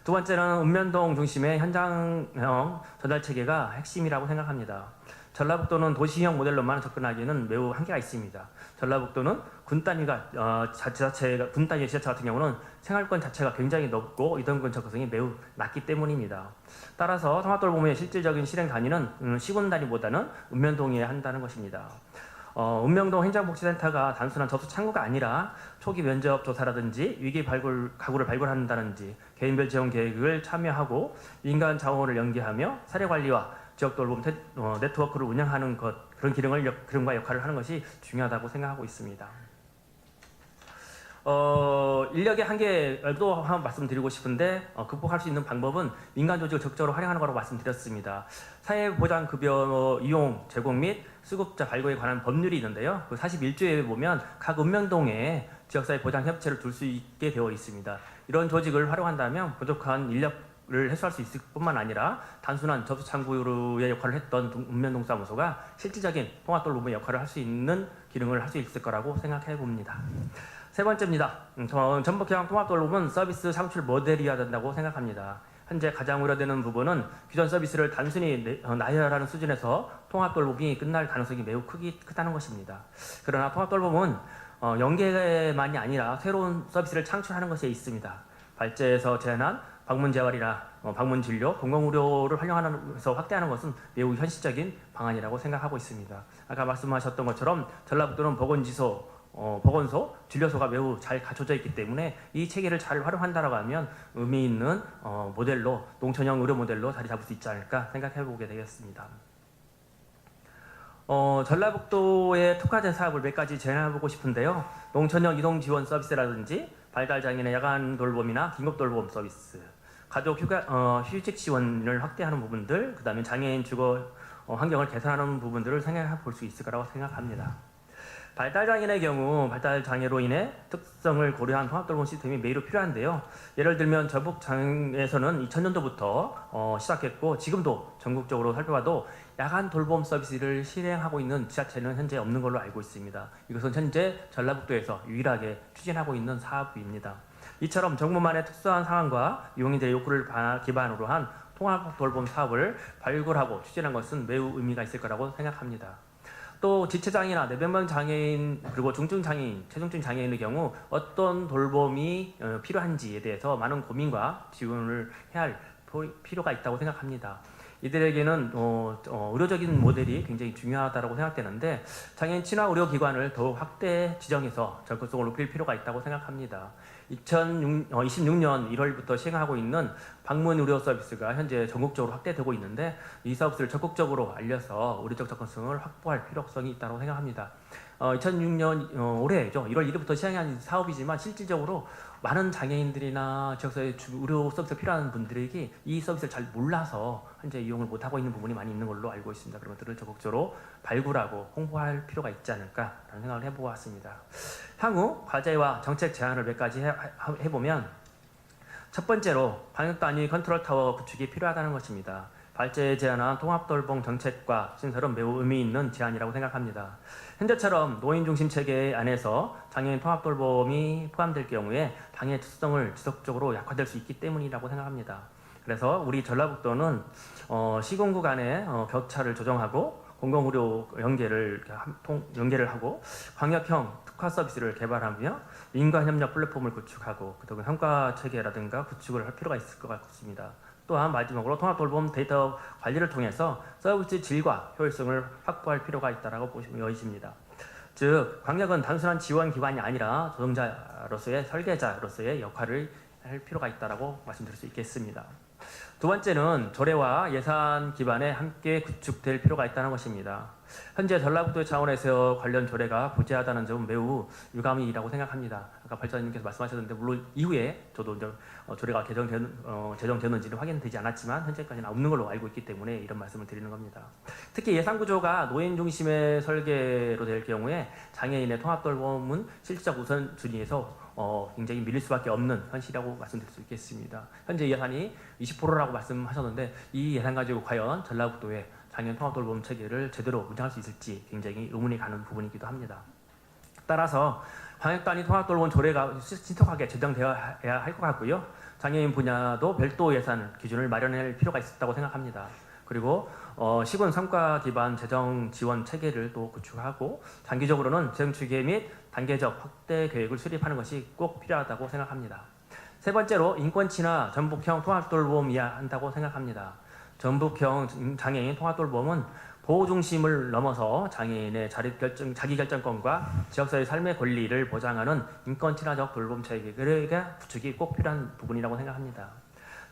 두 번째는 읍면동 중심의 현장형 전달 체계가 핵심이라고 생각합니다. 전라북도는 도시형 모델로만 접근하기에는 매우 한계가 있습니다. 전라북도는 군 단위가 군 단위 지자체 같은 경우는 생활권 자체가 굉장히 넓고 이동권 접근성이 매우 낮기 때문입니다. 따라서 통합돌봄의 실질적인 실행 단위는 시군 단위보다는 읍면동에 한다는 것입니다. 읍면동 행정복지센터가 단순한 접수 창구가 아니라 초기 면접 조사라든지 위기 가구를 발굴한다든지 개인별 지원 계획을 참여하고 민간 자원을 연계하며 사례 관리와 지역 돌봄 네트워크를 운영하는 그런 기능과 역할을 하는 것이 중요하다고 생각하고 있습니다. 인력의 한계도 한번 말씀드리고 싶은데 극복할 수 있는 방법은 민간 조직을 적극적으로 활용하는 거라고 말씀드렸습니다. 사회보장급여 이용, 제공 및 수급자 발굴에 관한 법률이 있는데요. 그 41조에 보면 각 읍면동에 지역사회 보장협체를 둘 수 있게 되어 있습니다. 이런 조직을 활용한다면 부족한 인력을 해소할 수 있을 뿐만 아니라 단순한 접수창구의 역할을 했던 읍면동사무소가 실질적인 통합돌봄의 역할을 할 수 있는 기능을 할 수 있을 거라고 생각해 봅니다. 세 번째입니다. 전북형 통합돌봄은 서비스 창출 모델이어야 된다고 생각합니다. 현재 가장 우려되는 부분은 기존 서비스를 단순히 나열하는 수준에서 통합돌봄이 끝날 가능성이 매우 크다는 것입니다. 그러나 통합돌봄은 연계만이 아니라 새로운 서비스를 창출하는 것에 있습니다. 발제에서 제안한 방문재활이나 방문진료, 공공의료를 활용하면서 확대하는 것은 매우 현실적인 방안이라고 생각하고 있습니다. 아까 말씀하셨던 것처럼 전라북도는 보건지소, 보건소, 진료소가 매우 잘 갖춰져 있기 때문에 이 체계를 잘 활용한다라고 하면 의미 있는 모델로 농촌형 의료 모델로 자리 잡을 수 있지 않을까 생각해 보게 되겠습니다. 전라북도에 특화된 사업을 몇 가지 제안해보고 싶은데요. 농촌형 이동 지원 서비스라든지 발달장애인의 야간 돌봄이나 긴급 돌봄 서비스, 가족 휴직 지원을 확대하는 부분들, 그다음에 장애인 주거 환경을 개선하는 부분들을 생각해 볼 수 있을 거라고 생각합니다. 발달장애인의 경우 발달장애로 인해 특성을 고려한 통합돌봄 시스템이 매우 필요한데요. 예를 들면 전북장에서는 2000년도부터 시작했고 지금도 전국적으로 살펴봐도 야간 돌봄 서비스를 실행하고 있는 지자체는 현재 없는 걸로 알고 있습니다. 이것은 현재 전라북도에서 유일하게 추진하고 있는 사업입니다. 이처럼 정부만의 특수한 상황과 유흥인들의 욕구를 기반으로 한 통합돌봄 사업을 발굴하고 추진한 것은 매우 의미가 있을 거라고 생각합니다. 또 지체장애나 뇌변명 장애인 그리고 중증 장애인, 체중증 장애인의 경우 어떤 돌봄이 필요한지에 대해서 많은 고민과 지원을 해야 할 필요가 있다고 생각합니다. 이들에게는 의료적인 모델이 굉장히 중요하다고 생각되는데 장애인 친화 의료기관을 더욱 확대 지정해서 접근성을 높일 필요가 있다고 생각합니다. 2026년 1월부터 시행하고 있는 방문 의료 서비스가 현재 전국적으로 확대되고 있는데 이 서비스를 적극적으로 알려서 의료적 접근성을 확보할 필요성이 있다고 생각합니다. 2006년 올해죠. 1월 1일부터 시행한 사업이지만 실질적으로 많은 장애인들이나 지역사회 의료 서비스가 필요한 분들에게 이 서비스를 잘 몰라서 현재 이용을 못하고 있는 부분이 많이 있는 걸로 알고 있습니다. 그런 것들을 적극적으로 발굴하고 홍보할 필요가 있지 않을까라는 생각을 해보았습니다. 향후 과제와 정책 제안을 몇 가지 해보면 첫 번째로 방역단위 컨트롤타워 구축이 필요하다는 것입니다. 발제에 제안한 통합돌봄 정책과 신설은 매우 의미 있는 제안이라고 생각합니다. 현재처럼 노인중심 체계 안에서 장애인 통합돌봄이 포함될 경우에 장애 특성을 지속적으로 약화될 수 있기 때문이라고 생각합니다. 그래서 우리 전라북도는 시군구 간의 격차를 조정하고 공공의료 연계를 하고 광역형 특화 서비스를 개발하며 민관협력 플랫폼을 구축하고 그다음에 평가 체계라든가 구축을 할 필요가 있을 것 같습니다. 또한 마지막으로 통합돌봄 데이터 관리를 통해서 서비스 질과 효율성을 확보할 필요가 있다고 보시면 여의십니다. 즉 광역은 단순한 지원 기관이 아니라 조정자로서의 설계자로서의 역할을 할 필요가 있다고 말씀드릴 수 있겠습니다. 두 번째는 조례와 예산 기반에 함께 구축될 필요가 있다는 것입니다. 현재 전라북도 차원에서 관련 조례가 부재하다는 점은 매우 유감이라고 생각합니다. 아까 발전님께서 말씀하셨는데 물론 이후에 저도 이제 조례가 제정되는지는 확인되지 않았지만 현재까지는 없는 걸로 알고 있기 때문에 이런 말씀을 드리는 겁니다. 특히 예산 구조가 노인 중심의 설계로 될 경우에 장애인의 통합돌봄은 실질적 우선순위에서 굉장히 밀릴 수밖에 없는 현실이라고 말씀드릴 수 있겠습니다. 현재 예산이 20%라고 말씀하셨는데 이 예산 가지고 과연 전라북도에 장애인 통합돌봄 체계를 제대로 운영할 수 있을지 굉장히 의문이 가는 부분이기도 합니다. 따라서 광역단위 통합돌봄 조례가 신속하게 제정되어야 할 것 같고요. 장애인 분야도 별도 예산 기준을 마련할 필요가 있다고 생각합니다. 그리고 시군 성과 기반 재정 지원 체계를 또 구축하고 장기적으로는 재정 추계 및 단계적 확대 계획을 수립하는 것이 꼭 필요하다고 생각합니다. 세 번째로 인권 친화 전북형 통합돌봄이어야 한다고 생각합니다. 전북형 장애인 통합돌봄은 보호 중심을 넘어서 장애인의 자기결정권과 지역사회 삶의 권리를 보장하는 인권 친화적 돌봄 체계가 구축이 꼭 필요한 부분이라고 생각합니다.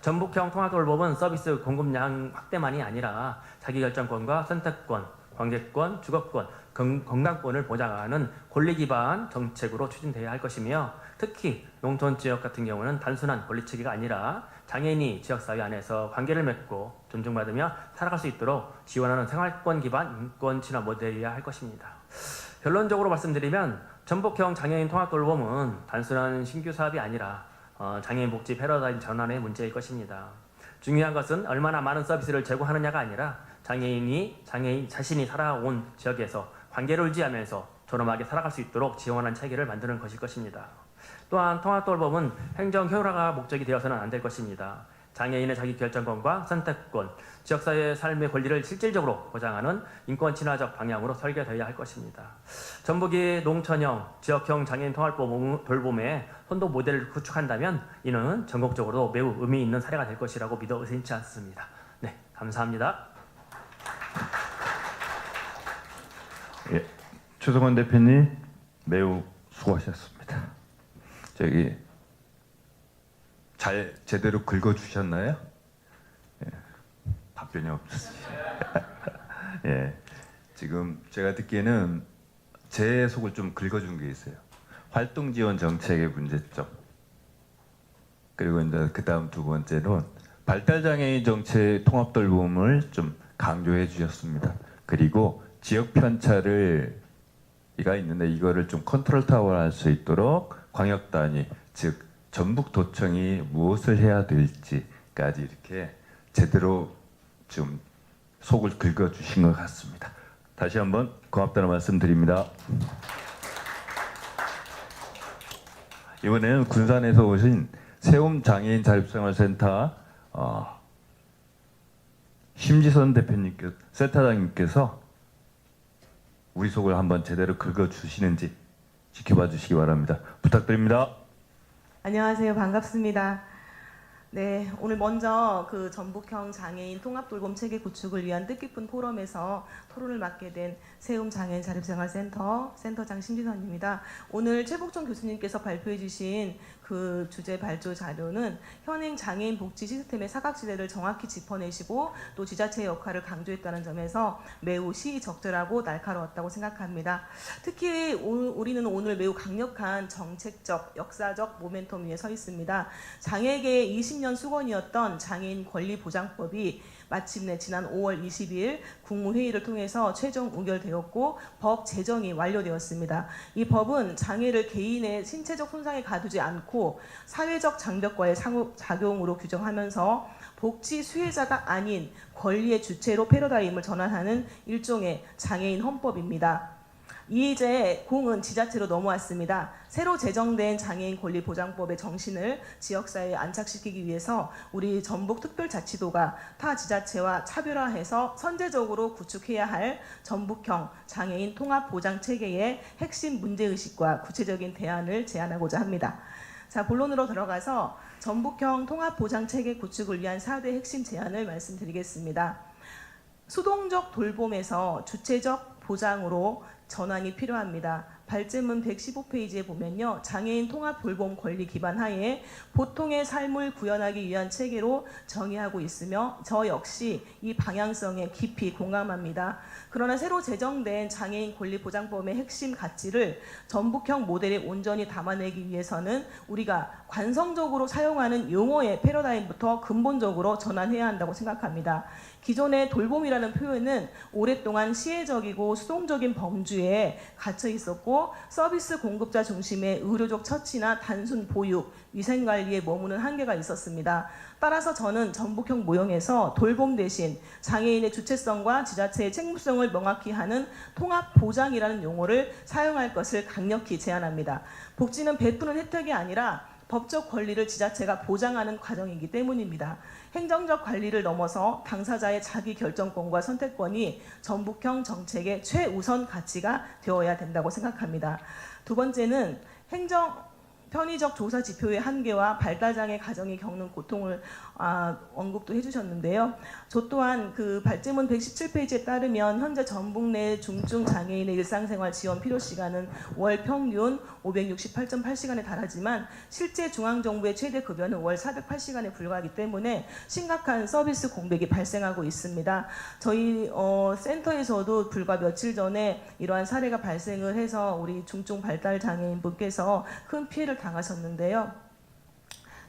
전북형 통합돌봄은 서비스 공급량 확대만이 아니라 자기결정권과 선택권, 관계권, 주거권, 건강권을 보장하는 권리 기반 정책으로 추진되어야 할 것이며 특히 농촌 지역 같은 경우는 단순한 권리 체계가 아니라 장애인이 지역사회 안에서 관계를 맺고 존중받으며 살아갈 수 있도록 지원하는 생활권 기반 인권 친화 모델이어야 할 것입니다. 결론적으로 말씀드리면 전북형 장애인 통합돌봄은 단순한 신규 사업이 아니라 장애인 복지 패러다임 전환의 문제일 것입니다. 중요한 것은 얼마나 많은 서비스를 제공하느냐가 아니라 장애인 자신이 살아온 지역에서 관계를 유지하면서 존엄하게 살아갈 수 있도록 지원하는 체계를 만드는 것일 것입니다. 또한 통합돌봄은 행정 효율화가 목적이 되어서는 안 될 것입니다. 장애인의 자기결정권과 선택권, 지역사회의 삶의 권리를 실질적으로 보장하는 인권 친화적 방향으로 설계되어야 할 것입니다. 전북이 농촌형, 지역형 장애인 통합돌봄의 선도 모델을 구축한다면 이는 전국적으로 매우 의미 있는 사례가 될 것이라고 믿어 의심치 않습니다. 네, 감사합니다. 예, 최성원 대표님 매우 수고하셨습니다. 저기 잘 제대로 긁어주셨나요? 예, 답변이 없으시죠. 예, 지금 제가 듣기에는 제 속을 좀 긁어준 게 있어요. 활동 지원 정책의 문제점. 그리고 이제 그다음 두 번째는 발달 장애인 정책 통합 돌봄을 좀 강조해 주셨습니다. 그리고 지역 편차를 이가 있는데 이거를 좀 컨트롤 타워할 수 있도록 광역 단위 즉 전북도청이 무엇을 해야 될지까지 이렇게 제대로 좀 속을 긁어 주신 것 같습니다. 다시 한번 고맙다는 말씀드립니다. 이번에는 군산에서 오신 세움 장애인 자립생활센터 심지선 대표님께 센터장님께서 우리 속을 한번 제대로 긁어 주시는지 지켜봐 주시기 바랍니다. 부탁드립니다. 안녕하세요. 반갑습니다. 네, 오늘 먼저 그 전북형 장애인 통합돌봄 체계 구축을 위한 뜻깊은 포럼에서 토론을 맡게 된 세움 장애인 자립생활센터 센터장 심지선입니다. 오늘 최복종 교수님께서 발표해 주신 그 주제 발조 자료는 현행 장애인 복지 시스템의 사각지대를 정확히 짚어내시고 또 지자체의 역할을 강조했다는 점에서 매우 시의적절하고 날카로웠다고 생각합니다. 특히 우리는 오늘 매우 강력한 정책적, 역사적 모멘텀 위에 서 있습니다. 장애계의 20년 수건이었던 장애인 권리보장법이 마침내 지난 5월 22일 국무회의를 통해서 최종 의결되었고 법 제정이 완료되었습니다. 이 법은 장애를 개인의 신체적 손상에 가두지 않고 사회적 장벽과의 상호작용으로 규정하면서 복지 수혜자가 아닌 권리의 주체로 패러다임을 전환하는 일종의 장애인 헌법입니다. 이제 공은 지자체로 넘어왔습니다. 새로 제정된 장애인 권리보장법의 정신을 지역사회에 안착시키기 위해서 우리 전북특별자치도가 타 지자체와 차별화해서 선제적으로 구축해야 할 전북형 장애인 통합보장체계의 핵심 문제의식과 구체적인 대안을 제안하고자 합니다. 자, 본론으로 들어가서 전북형 통합보장체계 구축을 위한 4대 핵심 제안을 말씀드리겠습니다. 수동적 돌봄에서 주체적 보장으로 전환이 필요합니다. 발제문 115페이지에 보면요. 장애인 통합 돌봄 권리 기반 하에 보통의 삶을 구현하기 위한 체계로 정의하고 있으며 저 역시 이 방향성에 깊이 공감합니다. 그러나 새로 제정된 장애인 권리보장법의 핵심 가치를 전북형 모델에 온전히 담아내기 위해서는 우리가 관성적으로 사용하는 용어의 패러다임부터 근본적으로 전환해야 한다고 생각합니다. 기존의 돌봄이라는 표현은 오랫동안 시혜적이고 수동적인 범주에 갇혀 있었고 서비스 공급자 중심의 의료적 처치나 단순 보육, 위생관리에 머무는 한계가 있었습니다. 따라서 저는 전북형 모형에서 돌봄 대신 장애인의 주체성과 지자체의 책무성을 명확히 하는 통합보장이라는 용어를 사용할 것을 강력히 제안합니다. 복지는 베푸는 혜택이 아니라 법적 권리를 지자체가 보장하는 과정이기 때문입니다. 행정적 관리를 넘어서 당사자의 자기 결정권과 선택권이 전북형 정책의 최우선 가치가 되어야 된다고 생각합니다. 두 번째는 편의적 조사 지표의 한계와 발달장애 가정이 겪는 고통을 언급도 해주셨는데요. 저 또한 그 발제문 117페이지에 따르면 현재 전북 내 중증 장애인의 일상생활 지원 필요 시간은 월 평균 568.8시간에 달하지만 실제 중앙정부의 최대 급여는 월 408시간에 불과하기 때문에 심각한 서비스 공백이 발생하고 있습니다. 저희 센터에서도 불과 며칠 전에 이러한 사례가 발생을 해서 우리 중증 발달 장애인분께서 큰 피해를 당하셨는데요.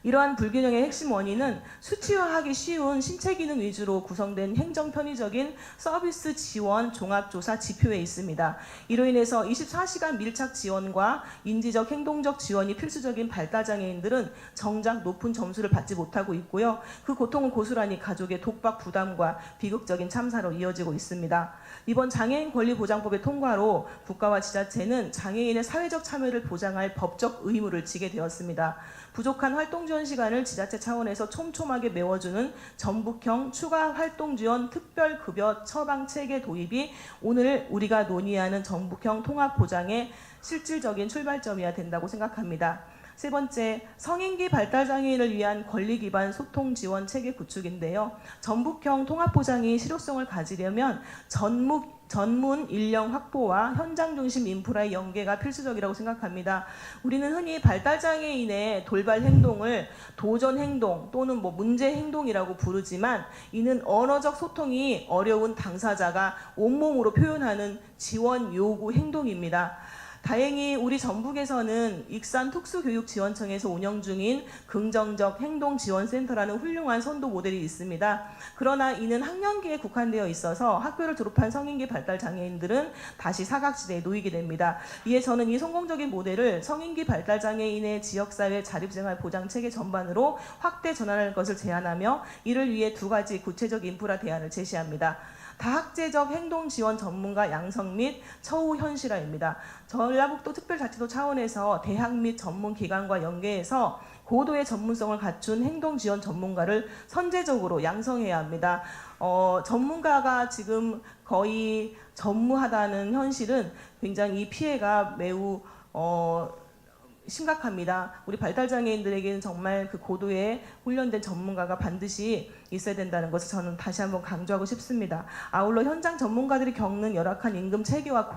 이러한 불균형의 핵심 원인은 수치화하기 쉬운 신체 기능 위주로 구성된 행정 편의적인 서비스 지원 종합조사 지표에 있습니다. 이로 인해서 24시간 밀착 지원과 인지적 행동적 지원이 필수적인 발달장애인들은 정작 높은 점수를 받지 못하고 있고요. 그 고통은 고스란히 가족의 독박 부담과 비극적인 참사로 이어지고 있습니다. 이번 장애인 권리보장법의 통과로 국가와 지자체는 장애인의 사회적 참여를 보장할 법적 의무를 지게 되었습니다. 부족한 활동 지원 시간을 지자체 차원에서 촘촘하게 메워주는 전북형 추가 활동 지원 특별급여 처방 체계 도입이 오늘 우리가 논의하는 전북형 통합 보장의 실질적인 출발점이어야 된다고 생각합니다. 세 번째, 성인기 발달 장애인을 위한 권리 기반 소통 지원 체계 구축인데요. 전북형 통합보장이 실효성을 가지려면 전문 인력 확보와 현장 중심 인프라의 연계가 필수적이라고 생각합니다. 우리는 흔히 발달 장애인의 돌발 행동을 도전 행동 또는 문제 행동이라고 부르지만, 이는 언어적 소통이 어려운 당사자가 온몸으로 표현하는 지원 요구 행동입니다. 다행히 우리 전북에서는 익산 특수교육지원청에서 운영 중인 긍정적 행동지원센터라는 훌륭한 선도 모델이 있습니다. 그러나 이는 학년기에 국한되어 있어서 학교를 졸업한 성인기 발달 장애인들은 다시 사각지대에 놓이게 됩니다. 이에 저는 이 성공적인 모델을 성인기 발달 장애인의 지역사회 자립생활 보장 체계 전반으로 확대 전환할 것을 제안하며, 이를 위해 두 가지 구체적 인프라 대안을 제시합니다. 다학제적 행동지원 전문가 양성 및 처우 현실화입니다. 전라북도 특별자치도 차원에서 대학 및 전문기관과 연계해서 고도의 전문성을 갖춘 행동지원 전문가를 선제적으로 양성해야 합니다. 전문가가 지금 거의 전무하다는 현실은 굉장히 이 피해가 매우 심각합니다. 우리 발달장애인들에게는 정말 그 고도의 훈련된 전문가가 반드시 있어야 된다는 것을 저는 다시 한번 강조하고 싶습니다. 아울러 현장 전문가들이 겪는 열악한 임금 체계와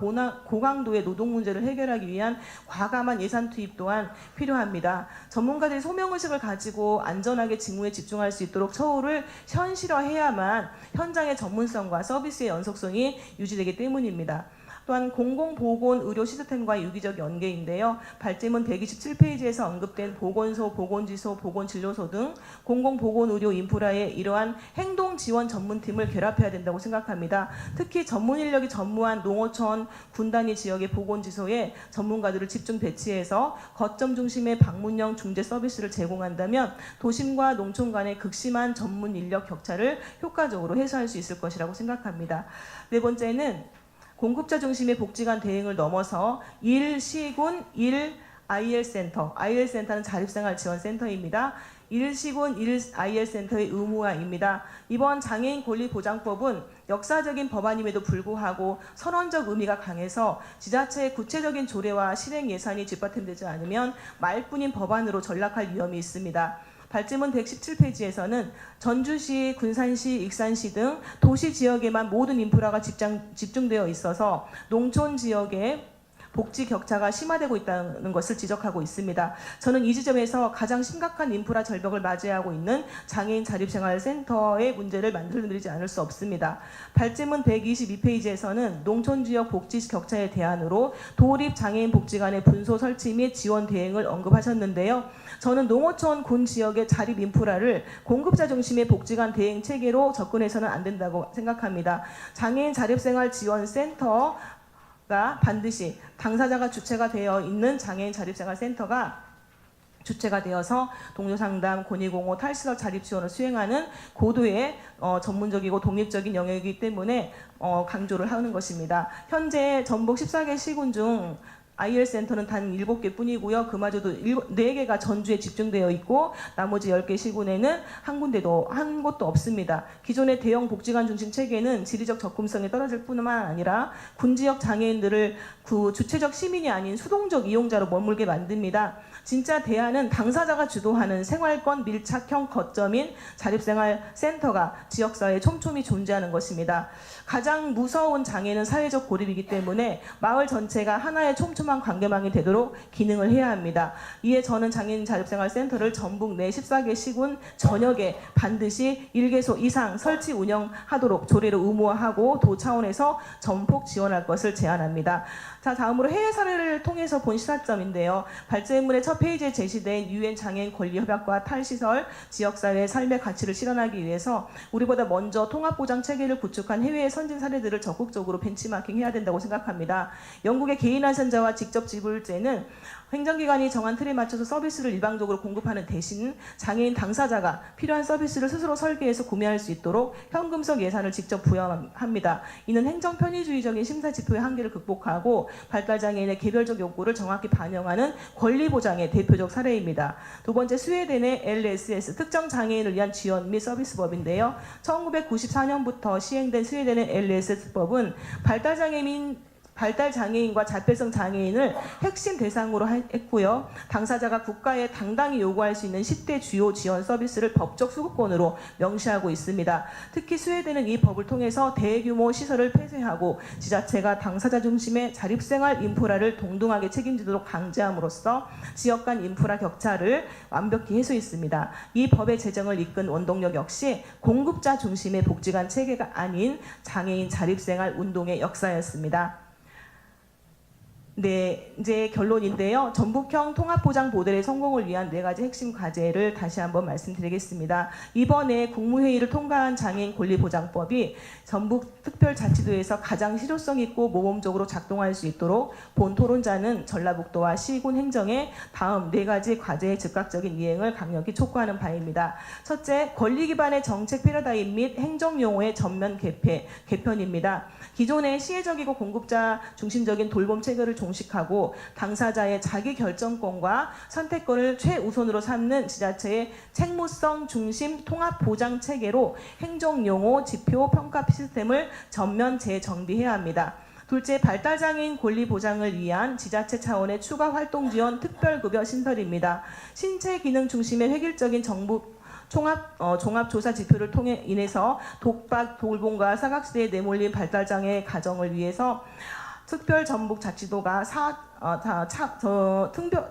고강도의 노동 문제를 해결하기 위한 과감한 예산 투입 또한 필요합니다. 전문가들이 소명의식을 가지고 안전하게 직무에 집중할 수 있도록 처우를 현실화해야만 현장의 전문성과 서비스의 연속성이 유지되기 때문입니다. 또한 공공보건 의료 시스템과의 유기적 연계인데요. 발제문 127페이지에서 언급된 보건소, 보건지소, 보건진료소 등 공공보건 의료 인프라에 이러한 행동지원 전문팀을 결합해야 된다고 생각합니다. 특히 전문 인력이 전무한 농어촌, 군단위 지역의 보건지소에 전문가들을 집중 배치해서 거점 중심의 방문형 중재 서비스를 제공한다면 도심과 농촌 간의 극심한 전문 인력 격차를 효과적으로 해소할 수 있을 것이라고 생각합니다. 네 번째는 공급자 중심의 복지관 대응을 넘어서 1시군 1 IL센터, IL센터는 자립생활지원센터입니다. 1시군 1 IL센터의 의무화입니다. 이번 장애인 권리보장법은 역사적인 법안임에도 불구하고 선언적 의미가 강해서 지자체의 구체적인 조례와 실행 예산이 뒷받침되지 않으면 말뿐인 법안으로 전락할 위험이 있습니다. 발제문 117페이지에서는 전주시, 군산시, 익산시 등 도시 지역에만 모든 인프라가 집중되어 있어서 농촌 지역의 복지 격차가 심화되고 있다는 것을 지적하고 있습니다. 저는 이 지점에서 가장 심각한 인프라 절벽을 맞이하고 있는 장애인 자립생활센터의 문제를 만들어드리지 않을 수 없습니다. 발제문 122페이지에서는 농촌 지역 복지 격차의 대안으로 도립 장애인 복지관의 분소 설치 및 지원 대응을 언급하셨는데요. 저는 농어촌 군 지역의 자립 인프라를 공급자 중심의 복지관 대응 체계로 접근해서는 안 된다고 생각합니다. 장애인 자립생활지원센터 가 반드시 당사자가 주체가 되어 있는 장애인 자립생활센터가 주체가 되어서 동료상담, 권익공호, 탈시설 자립 지원을 수행하는 고도의 전문적이고 독립적인 영역이기 때문에 강조를 하는 것입니다. 현재 전북 14개 시군 중 IL센터는 단 7개 뿐이고요. 그마저도 4개가 전주에 집중되어 있고 나머지 10개 시군에는 한 곳도 없습니다. 기존의 대형 복지관 중심 체계는 지리적 접근성이 떨어질 뿐만 아니라 군지역 장애인들을 그 주체적 시민이 아닌 수동적 이용자로 머물게 만듭니다. 진짜 대안은 당사자가 주도하는 생활권 밀착형 거점인 자립생활센터가 지역사회에 촘촘히 존재하는 것입니다. 가장 무서운 장애는 사회적 고립이기 때문에 마을 전체가 하나의 촘촘한 관계망이 되도록 기능을 해야 합니다. 이에 저는 장애인 자립생활센터를 전북 내 14개 시군 전역에 반드시 1개소 이상 설치 운영하도록 조례로 의무화하고 도 차원에서 전폭 지원할 것을 제안합니다. 자, 다음으로 해외 사례를 통해서 본 시사점인데요. 발제문의 첫 페이지에 제시된 유엔 장애인 권리 협약과 탈시설, 지역사회의 삶의 가치를 실현하기 위해서 우리보다 먼저 통합보장 체계를 구축한 해외의 선진 사례들을 적극적으로 벤치마킹해야 된다고 생각합니다. 영국의 개인안전자와 직접 지불제는 행정기관이 정한 틀에 맞춰서 서비스를 일방적으로 공급하는 대신 장애인 당사자가 필요한 서비스를 스스로 설계해서 구매할 수 있도록 현금성 예산을 직접 부여합니다. 이는 행정 편의주의적인 심사 지표의 한계를 극복하고 발달장애인의 개별적 욕구를 정확히 반영하는 권리 보장의 대표적 사례입니다. 두 번째, 스웨덴의 LSS 특정 장애인을 위한 지원 및 서비스법인데요. 1994년부터 시행된 스웨덴의 LSS법은 발달 장애인과 자폐성 장애인을 핵심 대상으로 했고요. 당사자가 국가에 당당히 요구할 수 있는 10대 주요 지원 서비스를 법적 수급권으로 명시하고 있습니다. 특히 스웨덴은 이 법을 통해서 대규모 시설을 폐쇄하고 지자체가 당사자 중심의 자립생활 인프라를 동등하게 책임지도록 강제함으로써 지역 간 인프라 격차를 완벽히 해소했습니다. 이 법의 제정을 이끈 원동력 역시 공급자 중심의 복지관 체계가 아닌 장애인 자립생활 운동의 역사였습니다. 네, 이제 결론인데요. 전북형 통합보장 모델의 성공을 위한 4가지 핵심 과제를 다시 한번 말씀드리겠습니다. 이번에 국무회의를 통과한 장애인 권리보장법이 전북특별자치도에서 가장 실효성 있고 모범적으로 작동할 수 있도록 본 토론자는 전라북도와 시군 행정에 다음 4가지 과제의 즉각적인 이행을 강력히 촉구하는 바입니다. 첫째, 권리 기반의 정책 패러다임 및 행정용어의 전면 개편입니다. 기존의 시혜적이고 공급자 중심적인 돌봄 체계를 종식하고 당사자의 자기 결정권과 선택권을 최우선으로 삼는 지자체의 책무성 중심 통합 보장 체계로 행정용어, 지표, 평가 시스템을 전면 재정비해야 합니다. 둘째, 발달장애인 권리 보장을 위한 지자체 차원의 추가 활동 지원 특별급여 신설입니다. 신체 기능 중심의 획일적인 정부 종합조사 지표를 통해 인해서 독박, 돌봄과 사각지대에 내몰린 발달장애 가정을 위해서 특별전북자치도가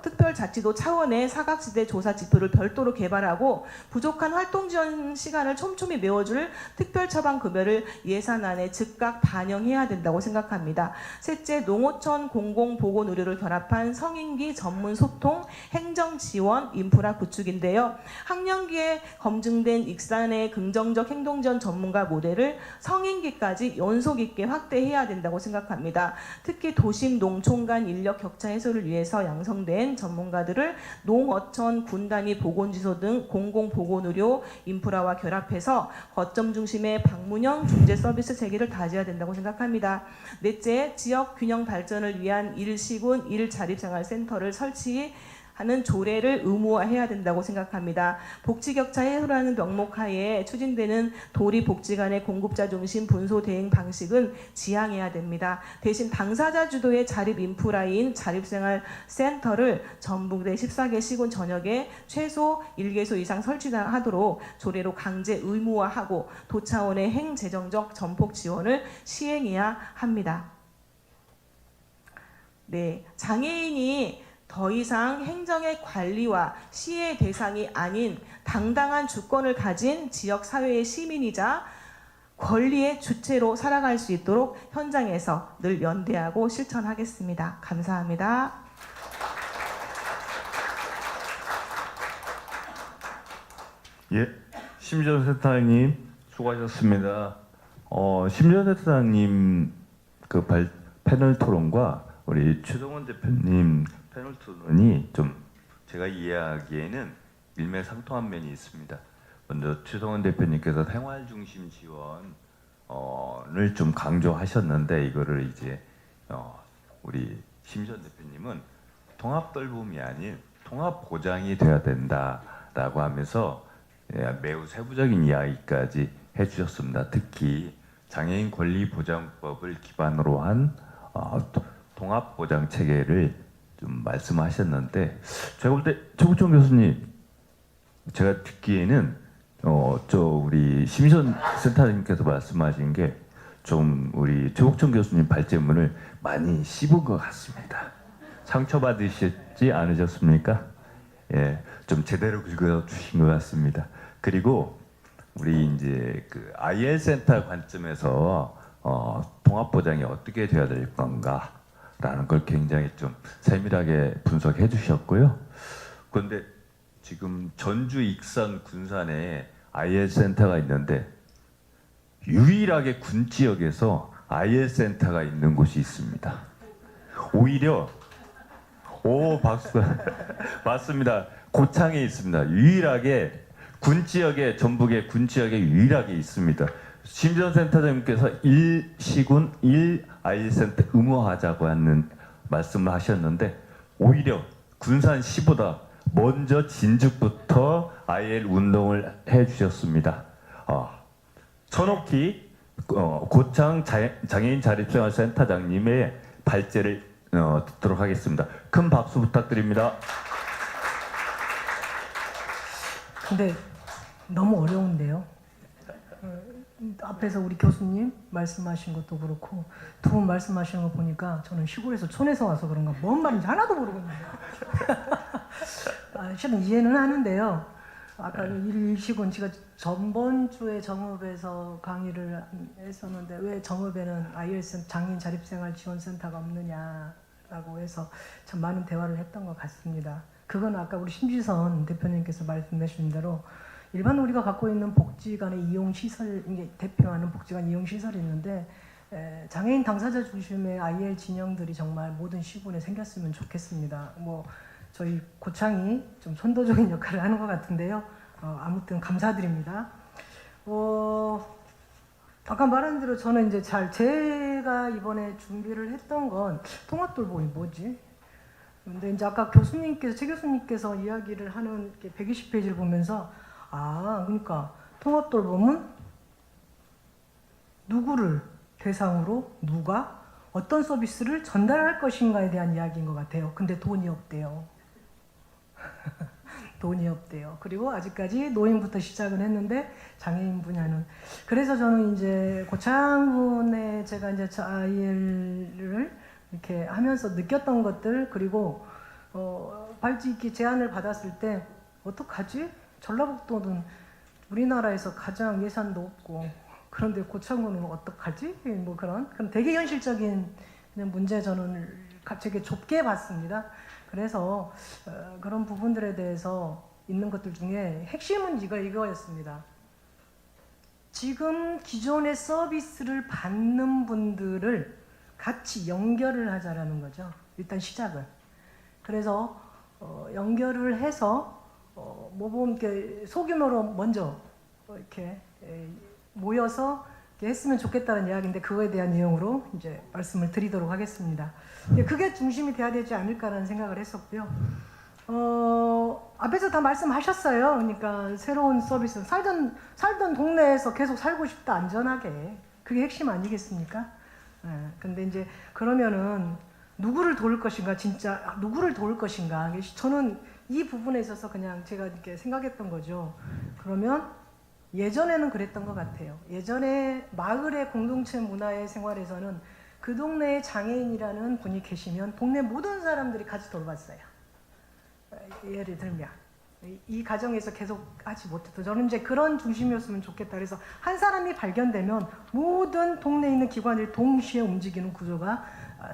특별자치도 차원의 사각지대 조사 지표를 별도로 개발하고 부족한 활동 지원 시간을 촘촘히 메워줄 특별처방급여를 예산안에 즉각 반영해야 된다고 생각합니다. 셋째, 농어촌 공공보건의료를 결합한 성인기 전문 소통, 행정 지원, 인프라 구축인데요. 학령기에 검증된 익산의 긍정적 행동 지원 전문가 모델을 성인기까지 연속 있게 확대해야 된다고 생각합니다. 특히 도심, 농촌 간 인력 격차 해소를 위해서 양성된 전문가들을 농어촌, 군단위 보건지소 등 공공보건의료 인프라와 결합해서 거점 중심의 방문형 중재 서비스 체계를 다져야 된다고 생각합니다. 넷째, 지역 균형 발전을 위한 1시군 1자립생활센터를 설치하는 조례를 의무화해야 된다고 생각합니다. 복지격차 해소라는 명목하에 추진되는 도립복지 간의 공급자 중심 분소 대행 방식은 지양해야 됩니다. 대신 당사자 주도의 자립 인프라인 자립생활센터를 전북 내 14개 시군 전역에 최소 1개소 이상 설치하도록 조례로 강제 의무화하고 도차원의 행재정적 전폭 지원을 시행해야 합니다. 네, 장애인이 더 이상 행정의 관리와 시의 대상이 아닌 당당한 주권을 가진 지역사회의 시민이자 권리의 주체로 살아갈 수 있도록 현장에서 늘 연대하고 실천하겠습니다. 감사합니다. 예, 심지현 센터장님 수고하셨습니다. 심지현 센터장님 그 패널 토론과 우리 최동원 대표님 패널 토론이 좀 제가 이해하기에는 일맥상통한 면이 있습니다. 먼저 최동원 대표님께서 생활 중심 지원을 좀 강조하셨는데 이거를 이제 우리 심지현 대표님은 통합 돌봄이 아닌 통합 보장이 돼야 된다라고 하면서 매우 세부적인 이야기까지 해주셨습니다. 특히 장애인 권리보장법을 기반으로 한 통합보장 체계를 좀 말씀하셨는데 제가 볼 때 최국종 교수님 제가 듣기에는 우리 심지현 센터님께서 말씀하신 게 좀 우리 최국종 교수님 발제문을 많이 씹은 것 같습니다. 상처받으셨지 않으셨습니까? 예, 좀 제대로 긁어주신 것 같습니다. 그리고 우리 이제 그 IL 센터 관점에서 통합보장이 어떻게 돼야 될 건가라는 걸 굉장히 좀 세밀하게 분석해 주셨고요. 그런데 지금 전주, 익산, 군산에 IL 센터가 있는데 유일하게 군 지역에서 IL 센터가 있는 곳이 있습니다. 오히려 박수 맞습니다. 고창에 있습니다. 유일하게 군 지역에 전북의 군 지역에 유일하게 있습니다. 심지현 센터장님께서 1시군 1IL센터 의무화하자고 하는 말씀을 하셨는데 오히려 군산시보다 먼저 진즉부터 IL 운동을 해주셨습니다. 천옥희 고창 장애인 자립생활센터장님의 발제를 듣도록 하겠습니다. 큰 박수 부탁드립니다. 근데 너무 어려운데요. 앞에서 우리 교수님 말씀하신 것도 그렇고 두 분 말씀하시는 거 보니까 저는 시골에서 촌에서 와서 그런가 뭔 말인지 하나도 모르겠는데 실은 이해는 하는데요. 아까 일식은 제가 전번 주에 정읍에서 강의를 했었는데 왜 정읍에는 IELTS 장애인 자립생활 지원센터가 없느냐라고 해서 참 많은 대화를 했던 것 같습니다. 그건 아까 우리 심지선 대표님께서 말씀하신 대로 일반 우리가 갖고 있는 복지관의 이용 시설, 이게 대표하는 복지관 이용 시설이 있는데 장애인 당사자 중심의 IL 진영들이 정말 모든 시군에 생겼으면 좋겠습니다. 뭐 저희 고창이 좀 선도적인 역할을 하는 것 같은데요. 아무튼 감사드립니다. 아까 말한 대로 저는 이제 제가 이번에 준비를 했던 건 통합돌봄이 뭐지? 근데 이제 아까 최 교수님께서 이야기를 하는 120페이지를 보면서 그러니까 통합돌봄은 누구를 대상으로 누가 어떤 서비스를 전달할 것인가에 대한 이야기인 것 같아요. 근데 돈이 없대요. 돈이 없대요. 그리고 아직까지 노인부터 시작은 했는데 장애인 분야는 그래서 저는 이제 고창군에 제가 이제 IL을 이렇게 하면서 느꼈던 것들 그리고 발찌 있기 제안을 받았을 때 어떡하지? 전라북도는 우리나라에서 가장 예산도 없고 그런데 고창군은 어떡하지? 뭐 그런 되게 현실적인 문제 저는 되게 좁게 봤습니다. 그래서 그런 부분들에 대해서 있는 것들 중에 핵심은 이거였습니다. 지금 기존의 서비스를 받는 분들을 같이 연결을 하자라는 거죠. 일단 시작을. 그래서 연결을 해서 모범 이렇게 소규모로 먼저 이렇게 모여서 이렇게 했으면 좋겠다는 이야기인데 그거에 대한 내용으로 이제 말씀을 드리도록 하겠습니다. 그게 중심이 돼야 되지 않을까라는 생각을 했었고요. 앞에서 다 말씀하셨어요. 그러니까 새로운 서비스 살던 동네에서 계속 살고 싶다 안전하게 그게 핵심 아니겠습니까? 근데 이제 그러면은 누구를 도울 것인가 진짜 누구를 도울 것인가 저는 이 부분에 있어서 그냥 제가 이렇게 생각했던 거죠. 그러면 예전에는 그랬던 것 같아요. 예전에 마을의 공동체 문화의 생활에서는 그 동네에 장애인이라는 분이 계시면 동네 모든 사람들이 같이 돌봤어요. 예를 들면 이 가정에서 계속 하지 못해도 저는 이제 그런 중심이었으면 좋겠다. 그래서 한 사람이 발견되면 모든 동네에 있는 기관들이 동시에 움직이는 구조가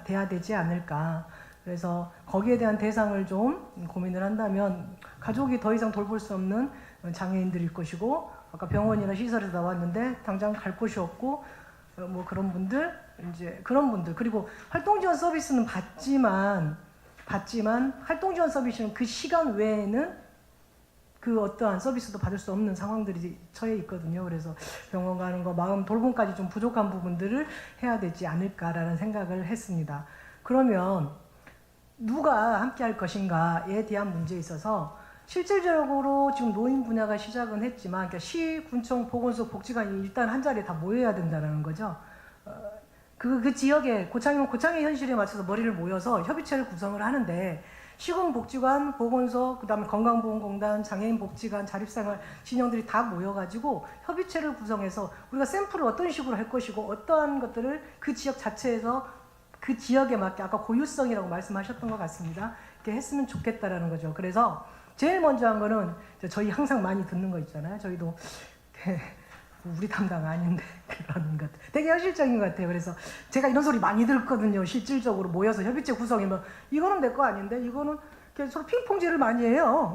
돼야 되지 않을까. 그래서 거기에 대한 대상을 좀 고민을 한다면 가족이 더 이상 돌볼 수 없는 장애인들일 것이고 아까 병원이나 시설에서 나왔는데 당장 갈 곳이 없고 뭐 그런 분들 이제 그런 분들 그리고 활동지원 서비스는 받지만 활동지원 서비스는 그 시간 외에는 그 어떠한 서비스도 받을 수 없는 상황들이 처해 있거든요. 그래서 병원 가는 거 마음 돌봄까지 좀 부족한 부분들을 해야 되지 않을까라는 생각을 했습니다. 그러면 누가 함께 할 것인가에 대한 문제에 있어서 실질적으로 지금 노인 분야가 시작은 했지만 그러니까 시, 군청, 보건소, 복지관이 일단 한 자리에 다 모여야 된다는 거죠. 그 지역에 고창의 현실에 맞춰서 머리를 모여서 협의체를 구성을 하는데 시군복지관, 보건소, 그다음에 건강보험공단, 장애인복지관, 자립생활 진영들이 다 모여가지고 협의체를 구성해서 우리가 샘플을 어떤 식으로 할 것이고 어떠한 것들을 그 지역 자체에서 그 지역에 맞게 아까 고유성이라고 말씀하셨던 것 같습니다. 이렇게 했으면 좋겠다라는 거죠. 그래서 제일 먼저 한 거는 저희 항상 많이 듣는 거 있잖아요. 저희도 우리 담당 아닌데 그런 것 되게 현실적인 것 같아요. 그래서 제가 이런 소리 많이 듣거든요. 실질적으로 모여서 협의체 구성이면 이거는 내 거 아닌데 이거는 서로 핑퐁질을 많이 해요.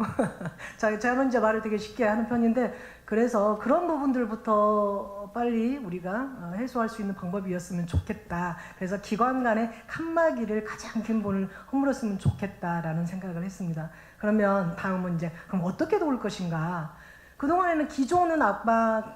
저는 이제 말을 되게 쉽게 하는 편인데 그래서 그런 부분들부터 빨리 우리가 해소할 수 있는 방법이었으면 좋겠다. 그래서 기관 간의 칸막이를 가장 근본을 허물었으면 좋겠다라는 생각을 했습니다. 그러면 다음은 이제 그럼 어떻게 도울 것인가? 그동안에는 기존은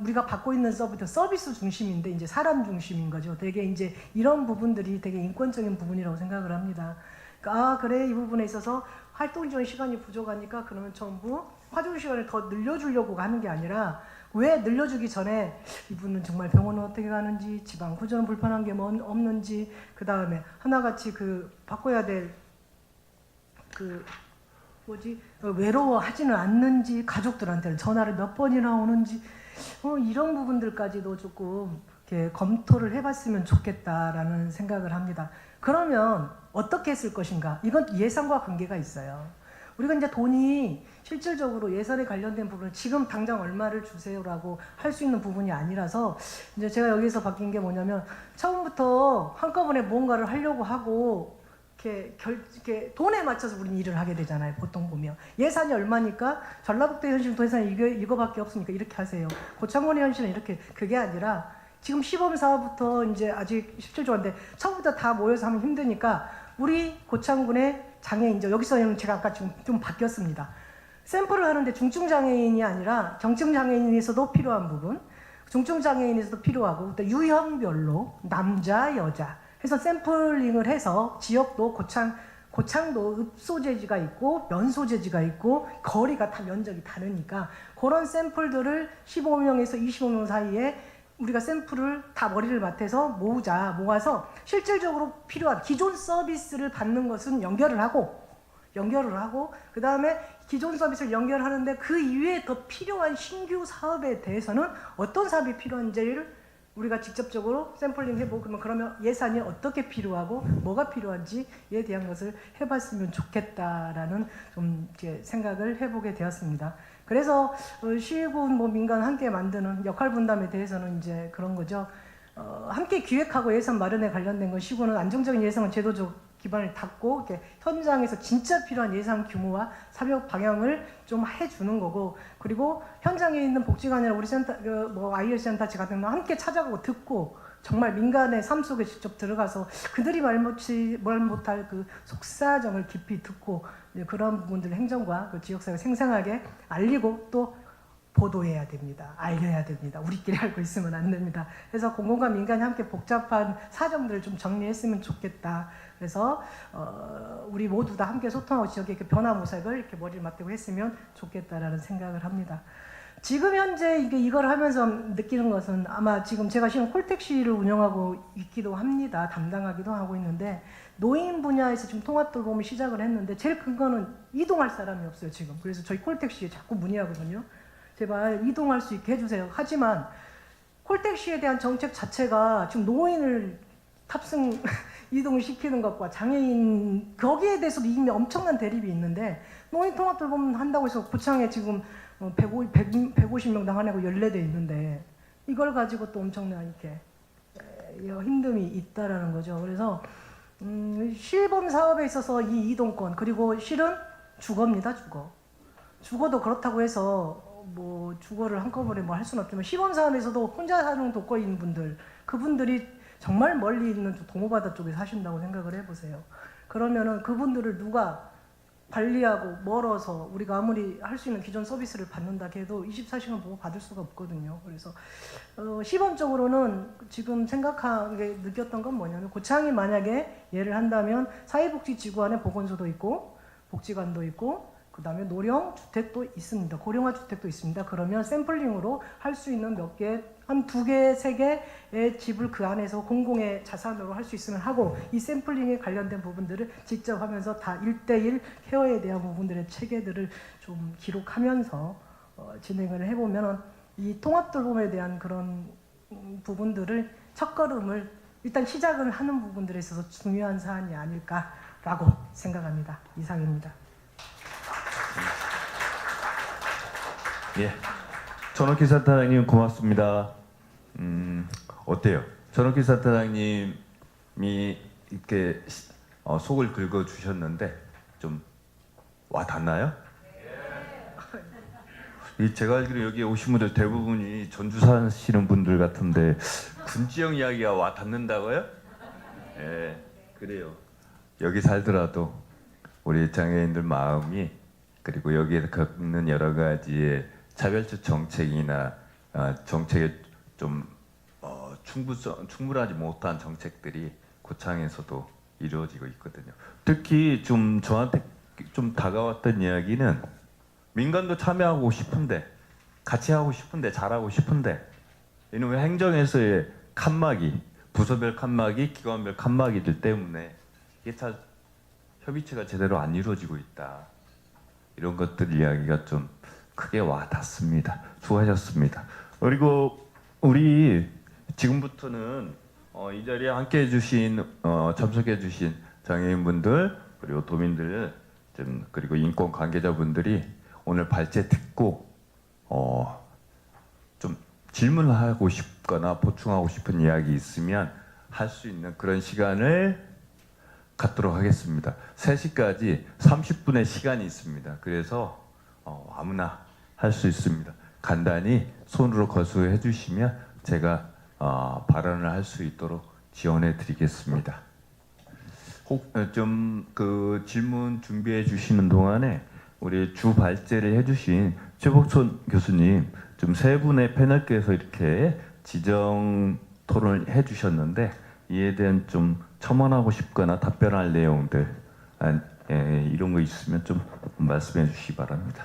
우리가 받고 있는 서비스 중심인데 이제 사람 중심인 거죠. 되게 이제 이런 부분들이 되게 인권적인 부분이라고 생각을 합니다. 그러니까 그래 이 부분에 있어서 활동 지원 시간이 부족하니까 그러면 전부 활동 시간을 더 늘려주려고 하는 게 아니라 왜 늘려주기 전에 이분은 정말 병원은 어떻게 가는지, 지방 구조는 불편한 게 뭐 없는지, 그 다음에 하나같이 그 바꿔야 될 그 외로워하지는 않는지, 가족들한테는 전화를 몇 번이나 오는지, 이런 부분들까지도 조금 이렇게 검토를 해봤으면 좋겠다라는 생각을 합니다. 그러면 어떻게 쓸 것인가? 이건 예산과 관계가 있어요. 우리가 이제 돈이 실질적으로 예산에 관련된 부분을 지금 당장 얼마를 주세요라고 할 수 있는 부분이 아니라서, 이제 제가 여기서 바뀐 게 뭐냐면, 처음부터 한꺼번에 뭔가를 하려고 하고 이렇게 돈에 맞춰서 우리는 일을 하게 되잖아요. 보통 보면 예산이 얼마니까 전라북도 현실은 예산이 이거밖에 없으니까 이렇게 하세요. 고창군의 현실은 이렇게, 그게 아니라 지금 시범 사업부터 이제 아직 17조인데 처음부터 다 모여서 하면 힘드니까 우리 고창군의 장애인죠. 여기서는 제가 아까 좀 바뀌었습니다. 샘플을 하는데 중증 장애인이 아니라 경증 장애인에서도 필요한 부분, 중증 장애인에서도 필요하고, 또 유형별로 남자, 여자 해서 샘플링을 해서 지역도 고창도 읍소재지가 있고 면소재지가 있고 거리가 다 면적이 다르니까 그런 샘플들을 15명에서 25명 사이에 우리가 샘플을 다 머리를 맡아서 모아서 실질적으로 필요한 기존 서비스를 받는 것은 연결을 하고 그 다음에 기존 서비스를 연결하는데 그 이외에 더 필요한 신규 사업에 대해서는 어떤 사업이 필요한지를 우리가 직접적으로 샘플링 해보고, 그러면 예산이 어떻게 필요하고 뭐가 필요한지에 대한 것을 해봤으면 좋겠다라는 좀 이렇게 생각을 해보게 되었습니다. 그래서 시군 민간 함께 만드는 역할 분담에 대해서는 이제 그런 거죠. 함께 기획하고 예산 마련에 관련된 건 시군은 안정적인 예산은 제도적 기반을 닫고 이렇게 현장에서 진짜 필요한 예산 규모와 사역 방향을 좀 해주는 거고, 그리고 현장에 있는 복지관이나 우리 센터, IL 센터 같은 거 함께 찾아가고 듣고 정말 민간의 삶 속에 직접 들어가서 그들이 말 못할 그 속사정을 깊이 듣고 그런 부분들 행정과 그 지역사회 생생하게 알리고 또 보도해야 됩니다. 알려야 됩니다. 우리끼리 알고 있으면 안 됩니다. 그래서 공공과 민간이 함께 복잡한 사정들을 좀 정리했으면 좋겠다. 그래서 우리 모두 다 함께 소통하고 지역의 변화 모색을 이렇게 머리를 맞대고 했으면 좋겠다라는 생각을 합니다. 지금 현재 이걸 하면서 느끼는 것은, 아마 지금 제가 지금 콜택시를 운영하고 있기도 합니다. 담당하기도 하고 있는데, 노인 분야에서 지금 통합돌봄을 시작을 했는데 제일 큰 거는 이동할 사람이 없어요 지금. 그래서 저희 콜택시에 자꾸 문의하거든요. 제발 이동할 수 있게 해주세요. 하지만 콜택시에 대한 정책 자체가 지금 노인을 탑승 이동을 시키는 것과 장애인, 거기에 대해서도 이미 엄청난 대립이 있는데, 노인 통합 돌봄 한다고 해서 고창에 지금 150명당 하나고 14대 있는데 이걸 가지고 또 엄청난 이렇게 힘듦이 있다라는 거죠. 그래서 시범 사업에 있어서 이 이동권, 그리고 실은 주거입니다. 주거도 그렇다고 해서 뭐 주거를 한꺼번에 뭐 할 수는 없지만, 시범 사업에서도 혼자 사는 독거인 분들, 그분들이 정말 멀리 있는 동호바다 쪽에 사신다고 생각을 해보세요. 그러면은 그분들을 누가 관리하고 멀어서 우리가 아무리 할 수 있는 기존 서비스를 받는다 해도 24시간 보고 받을 수가 없거든요. 그래서 시범적으로는 지금 생각하게 느꼈던 건 뭐냐면, 고창이 만약에 예를 한다면 사회복지지구 안에 보건소도 있고 복지관도 있고 그 다음에 노령 주택도 있습니다. 고령화 주택도 있습니다. 그러면 샘플링으로 할 수 있는 몇 개, 한 2개, 3개의 집을 그 안에서 공공의 자산으로 할 수 있으면 하고, 이 샘플링에 관련된 부분들을 직접 하면서 다 1대1 케어에 대한 부분들의 체계들을 좀 기록하면서 진행을 해보면, 이 통합돌봄에 대한 그런 부분들을 첫걸음을 일단 시작을 하는 부분들에 있어서 중요한 사안이 아닐까라고 생각합니다. 이상입니다. 예, 전원기 센터장님 고맙습니다. 어때요? 전원기 센터장님이 이렇게 속을 긁어 주셨는데 좀 와닿나요? 제가 알기로 여기 오신 분들 대부분이 전주 사시는 분들 같은데 군지역 이야기가 와닿는다고요? 예, 그래요. 여기 살더라도 우리 장애인들 마음이, 그리고 여기에 겪는 여러 가지의 차별적 정책이나 정책에 좀 충분하지 못한 정책들이 고창에서도 이루어지고 있거든요. 특히 좀 저한테 좀 다가왔던 이야기는, 민간도 참여하고 싶은데 같이 하고 싶은데 잘하고 싶은데 이놈의 행정에서의 칸막이, 부서별 칸막이, 기관별 칸막이들 때문에 이게 다 협의체가 제대로 안 이루어지고 있다. 이런 것들 이야기가 좀 크게 와 닿습니다. 수고하셨습니다. 그리고 우리 지금부터는 이 자리에 함께해 주신 참석해 주신 장애인분들 그리고 도민들 그리고 인권 관계자분들이 오늘 발제 듣고 좀 질문을 하고 싶거나 보충하고 싶은 이야기 있으면 할 수 있는 그런 시간을 갖도록 하겠습니다. 3시까지 30분의 시간이 있습니다. 그래서 아무나 할 수 있습니다. 간단히 손으로 거수해 주시면 제가 발언을 할 수 있도록 지원해 드리겠습니다. 혹 좀 그 질문 준비해 주시는 동안에 우리 주 발제를 해주신 최복천 교수님 좀 세 분의 패널께서 이렇게 지정 토론을 해주셨는데 이에 대한 좀 첨언하고 싶거나 답변할 내용들 이런 거 있으면 좀 말씀해 주시기 바랍니다.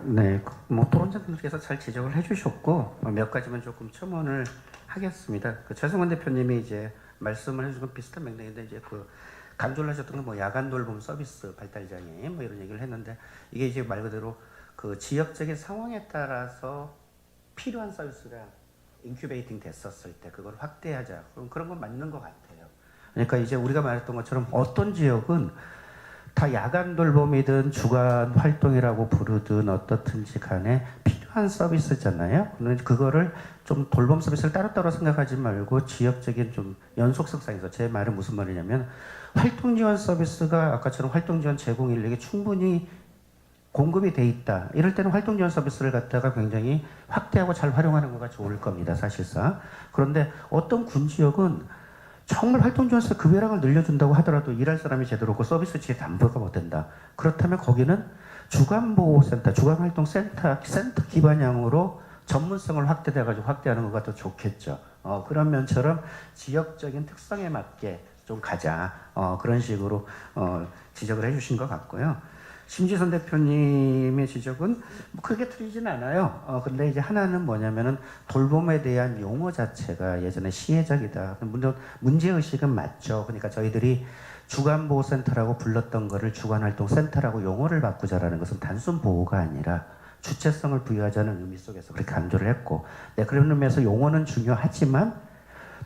네, 뭐 토론자분들께서 잘 지적을 해주셨고 몇 가지만 조금 첨언을 하겠습니다. 그 최승원 대표님이 이제 말씀을 해주신 건 비슷한 맥락인데 이제 그 강조를 하셨던 건 뭐 야간 돌봄 서비스 발달장애 뭐 이런 얘기를 했는데 이게 이제 말 그대로 그 지역적인 상황에 따라서 필요한 서비스가 인큐베이팅 됐었을 때 그걸 확대하자. 그런 건 맞는 것 같아요. 그러니까 이제 우리가 말했던 것처럼 어떤 지역은 다 야간 돌봄이든 주간 활동이라고 부르든 어떻든지 간에 필요한 서비스잖아요. 그런데 그거를 좀 돌봄 서비스를 따로따로 생각하지 말고 지역적인 좀 연속성상에서 제 말은 무슨 말이냐면 활동 지원 서비스가 아까처럼 활동 지원 제공 인력이 충분히 공급이 돼 있다. 이럴 때는 활동 지원 서비스를 갖다가 굉장히 확대하고 잘 활용하는 거가 좋을 겁니다. 사실상. 그런데 어떤 군 지역은 정말 활동 지원 서비스 급여량을 늘려준다고 하더라도 일할 사람이 제대로 없고 서비스 취에 담보가 못 된다. 그렇다면 거기는 주간보호센터, 주간활동센터 기반형으로 전문성을 확대돼가지고 확대하는 것가 더 좋겠죠. 그런 면처럼 지역적인 특성에 맞게 좀 가자. 그런 식으로 지적을 해주신 것 같고요. 심지선 대표님의 지적은 뭐 크게 틀리진 않아요. 근데 이제 하나는 뭐냐면은 돌봄에 대한 용어 자체가 예전에 시혜적이다. 물론 문제의식은 맞죠. 그러니까 저희들이 주간보호센터라고 불렀던 거를 주간활동센터라고 용어를 바꾸자라는 것은 단순 보호가 아니라 주체성을 부여하자는 의미 속에서 그렇게 강조를 했고, 네, 그런 의미에서 용어는 중요하지만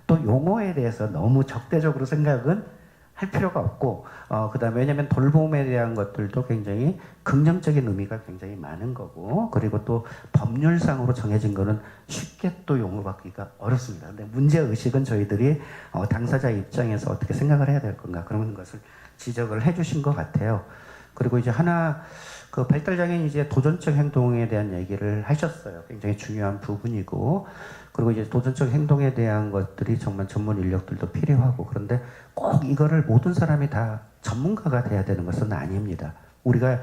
또 용어에 대해서 너무 적대적으로 생각은 할 필요가 없고, 그다음에 왜냐하면 돌봄에 대한 것들도 굉장히 긍정적인 의미가 굉장히 많은 거고, 그리고 또 법률상으로 정해진 거는 쉽게 또 용어 바꾸기가 어렵습니다. 근데 문제 의식은 저희들이 당사자 입장에서 어떻게 생각을 해야 될 건가 그런 것을 지적을 해주신 것 같아요. 그리고 이제 하나 그 발달장애인 이제 도전적 행동에 대한 얘기를 하셨어요. 굉장히 중요한 부분이고, 그리고 이제 도전적 행동에 대한 것들이 정말 전문 인력들도 필요하고, 그런데 꼭 이거를 모든 사람이 다 전문가가 돼야 되는 것은 아닙니다. 우리가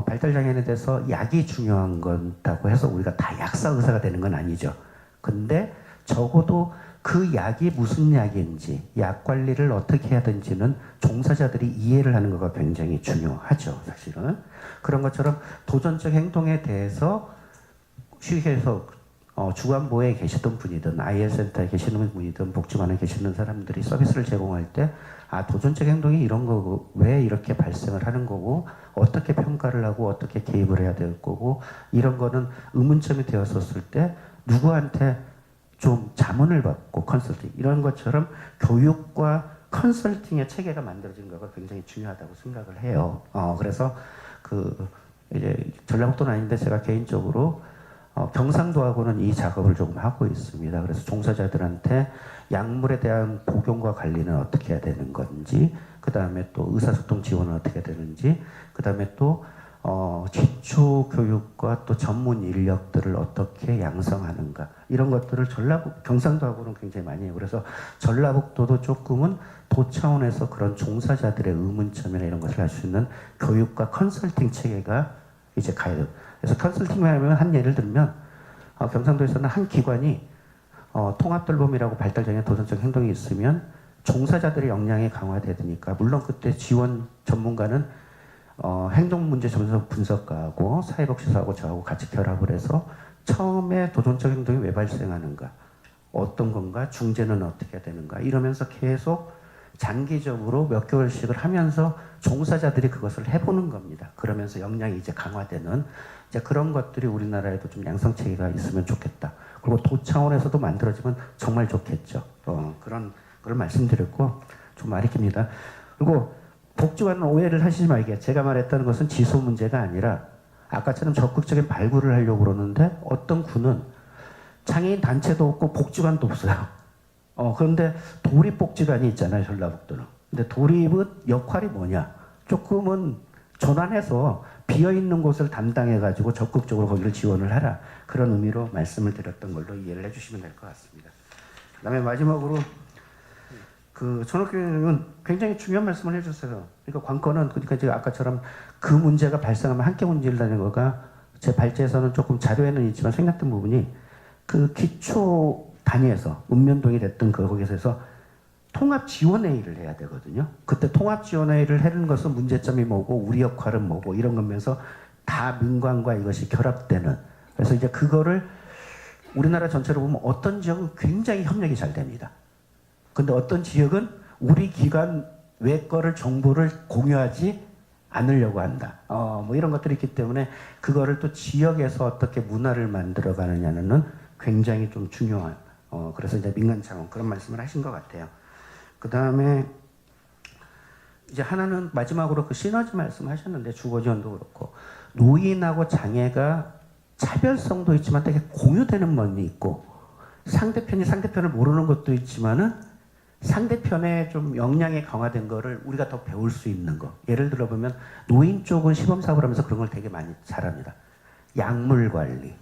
발달장애인에 대해서 약이 중요한 거다고 해서 우리가 다 약사 의사가 되는 건 아니죠. 근데 적어도 그 약이 무슨 약인지, 약 관리를 어떻게 해야 되는지는 종사자들이 이해를 하는 것가 굉장히 중요하죠, 사실은. 그런 것처럼 도전적 행동에 대해서 휴게소 주간보호에 계시던 분이든 IL센터에 계시는 분이든 복지관에 계시는 사람들이 서비스를 제공할 때 도전적 행동이 이런 거고 왜 이렇게 발생을 하는 거고 어떻게 평가를 하고 어떻게 개입을 해야 될 거고 이런 거는 의문점이 되었었을 때 누구한테 좀 자문을 받고 컨설팅 이런 것처럼 교육과 컨설팅의 체계가 만들어진 거가 굉장히 중요하다고 생각을 해요. 그래서 그 이제 전라북도는 아닌데 제가 개인적으로 경상도하고는 이 작업을 조금 하고 있습니다. 그래서 종사자들한테 약물에 대한 복용과 관리는 어떻게 해야 되는 건지, 그 다음에 또 의사소통 지원은 어떻게 해야 되는지, 그 다음에 또 기초 교육과 또 전문 인력들을 어떻게 양성하는가 이런 것들을 경상도하고는 굉장히 많이 해요. 그래서 전라북도도 조금은 도 차원에서 그런 종사자들의 의문점이나 이런 것을 할 수 있는 교육과 컨설팅 체계가 이제 가야 돼요. 그래서 컨설팅을 하면 한 예를 들면 경상도에서는 한 기관이 통합돌봄이라고 발달장애 도전적 행동이 있으면 종사자들의 역량이 강화되니까 물론 그때 지원 전문가는 행동문제 점수 분석가하고 사회복지사하고 저하고 같이 결합을 해서 처음에 도전적 행동이 왜 발생하는가, 어떤 건가, 중재는 어떻게 되는가 이러면서 계속 장기적으로 몇 개월씩을 하면서 종사자들이 그것을 해보는 겁니다. 그러면서 역량이 이제 강화되는 이제 그런 것들이 우리나라에도 좀 양성 체계가 있으면 좋겠다. 그리고 도 차원에서도 만들어지면 정말 좋겠죠. 그런 걸 말씀드렸고 좀 말이 깁니다. 그리고 복지관은 오해를 하시지 말게. 제가 말했다는 것은 지소 문제가 아니라 아까처럼 적극적인 발굴을 하려고 그러는데 어떤 구는 장애인 단체도 없고 복지관도 없어요. 그런데 도립복지관이 있잖아요, 전라북도는. 근데 도립은 역할이 뭐냐? 조금은 전환해서 비어있는 곳을 담당해가지고 적극적으로 거기를 지원을 하라. 그런 의미로 말씀을 드렸던 걸로 이해를 해주시면 될 것 같습니다. 그 다음에 마지막으로 전학교는 굉장히 중요한 말씀을 해주셨어요. 그러니까 관건은 그러니까 제가 아까처럼 그 문제가 발생하면 함께 문제라는 거가 제 발제에서는 조금 자료에는 있지만 생략된 부분이 그 기초 단위에서 읍면동이 됐던 거기서 통합지원회의를 해야 되거든요. 그때 통합지원회의를 하는 것은 문제점이 뭐고 우리 역할은 뭐고 이런 거면서 다 민관과 이것이 결합되는. 그래서 이제 그거를 우리나라 전체로 보면 어떤 지역은 굉장히 협력이 잘 됩니다. 근데 어떤 지역은 우리 기관 외 거를 정보를 공유하지 않으려고 한다. 뭐 이런 것들이 있기 때문에 그거를 또 지역에서 어떻게 문화를 만들어 가느냐는 굉장히 좀 중요한 그래서 이제 민간 차원 그런 말씀을 하신 것 같아요. 그 다음에 이제 하나는 마지막으로 그 시너지 말씀하셨는데 주거 지원도 그렇고 노인하고 장애가 차별성도 있지만 되게 공유되는 면이 있고 상대편이 상대편을 모르는 것도 있지만은 상대편의 좀 역량이 강화된 거를 우리가 더 배울 수 있는 거. 예를 들어 보면 노인 쪽은 시범사업을 하면서 그런 걸 되게 많이 잘합니다. 약물 관리.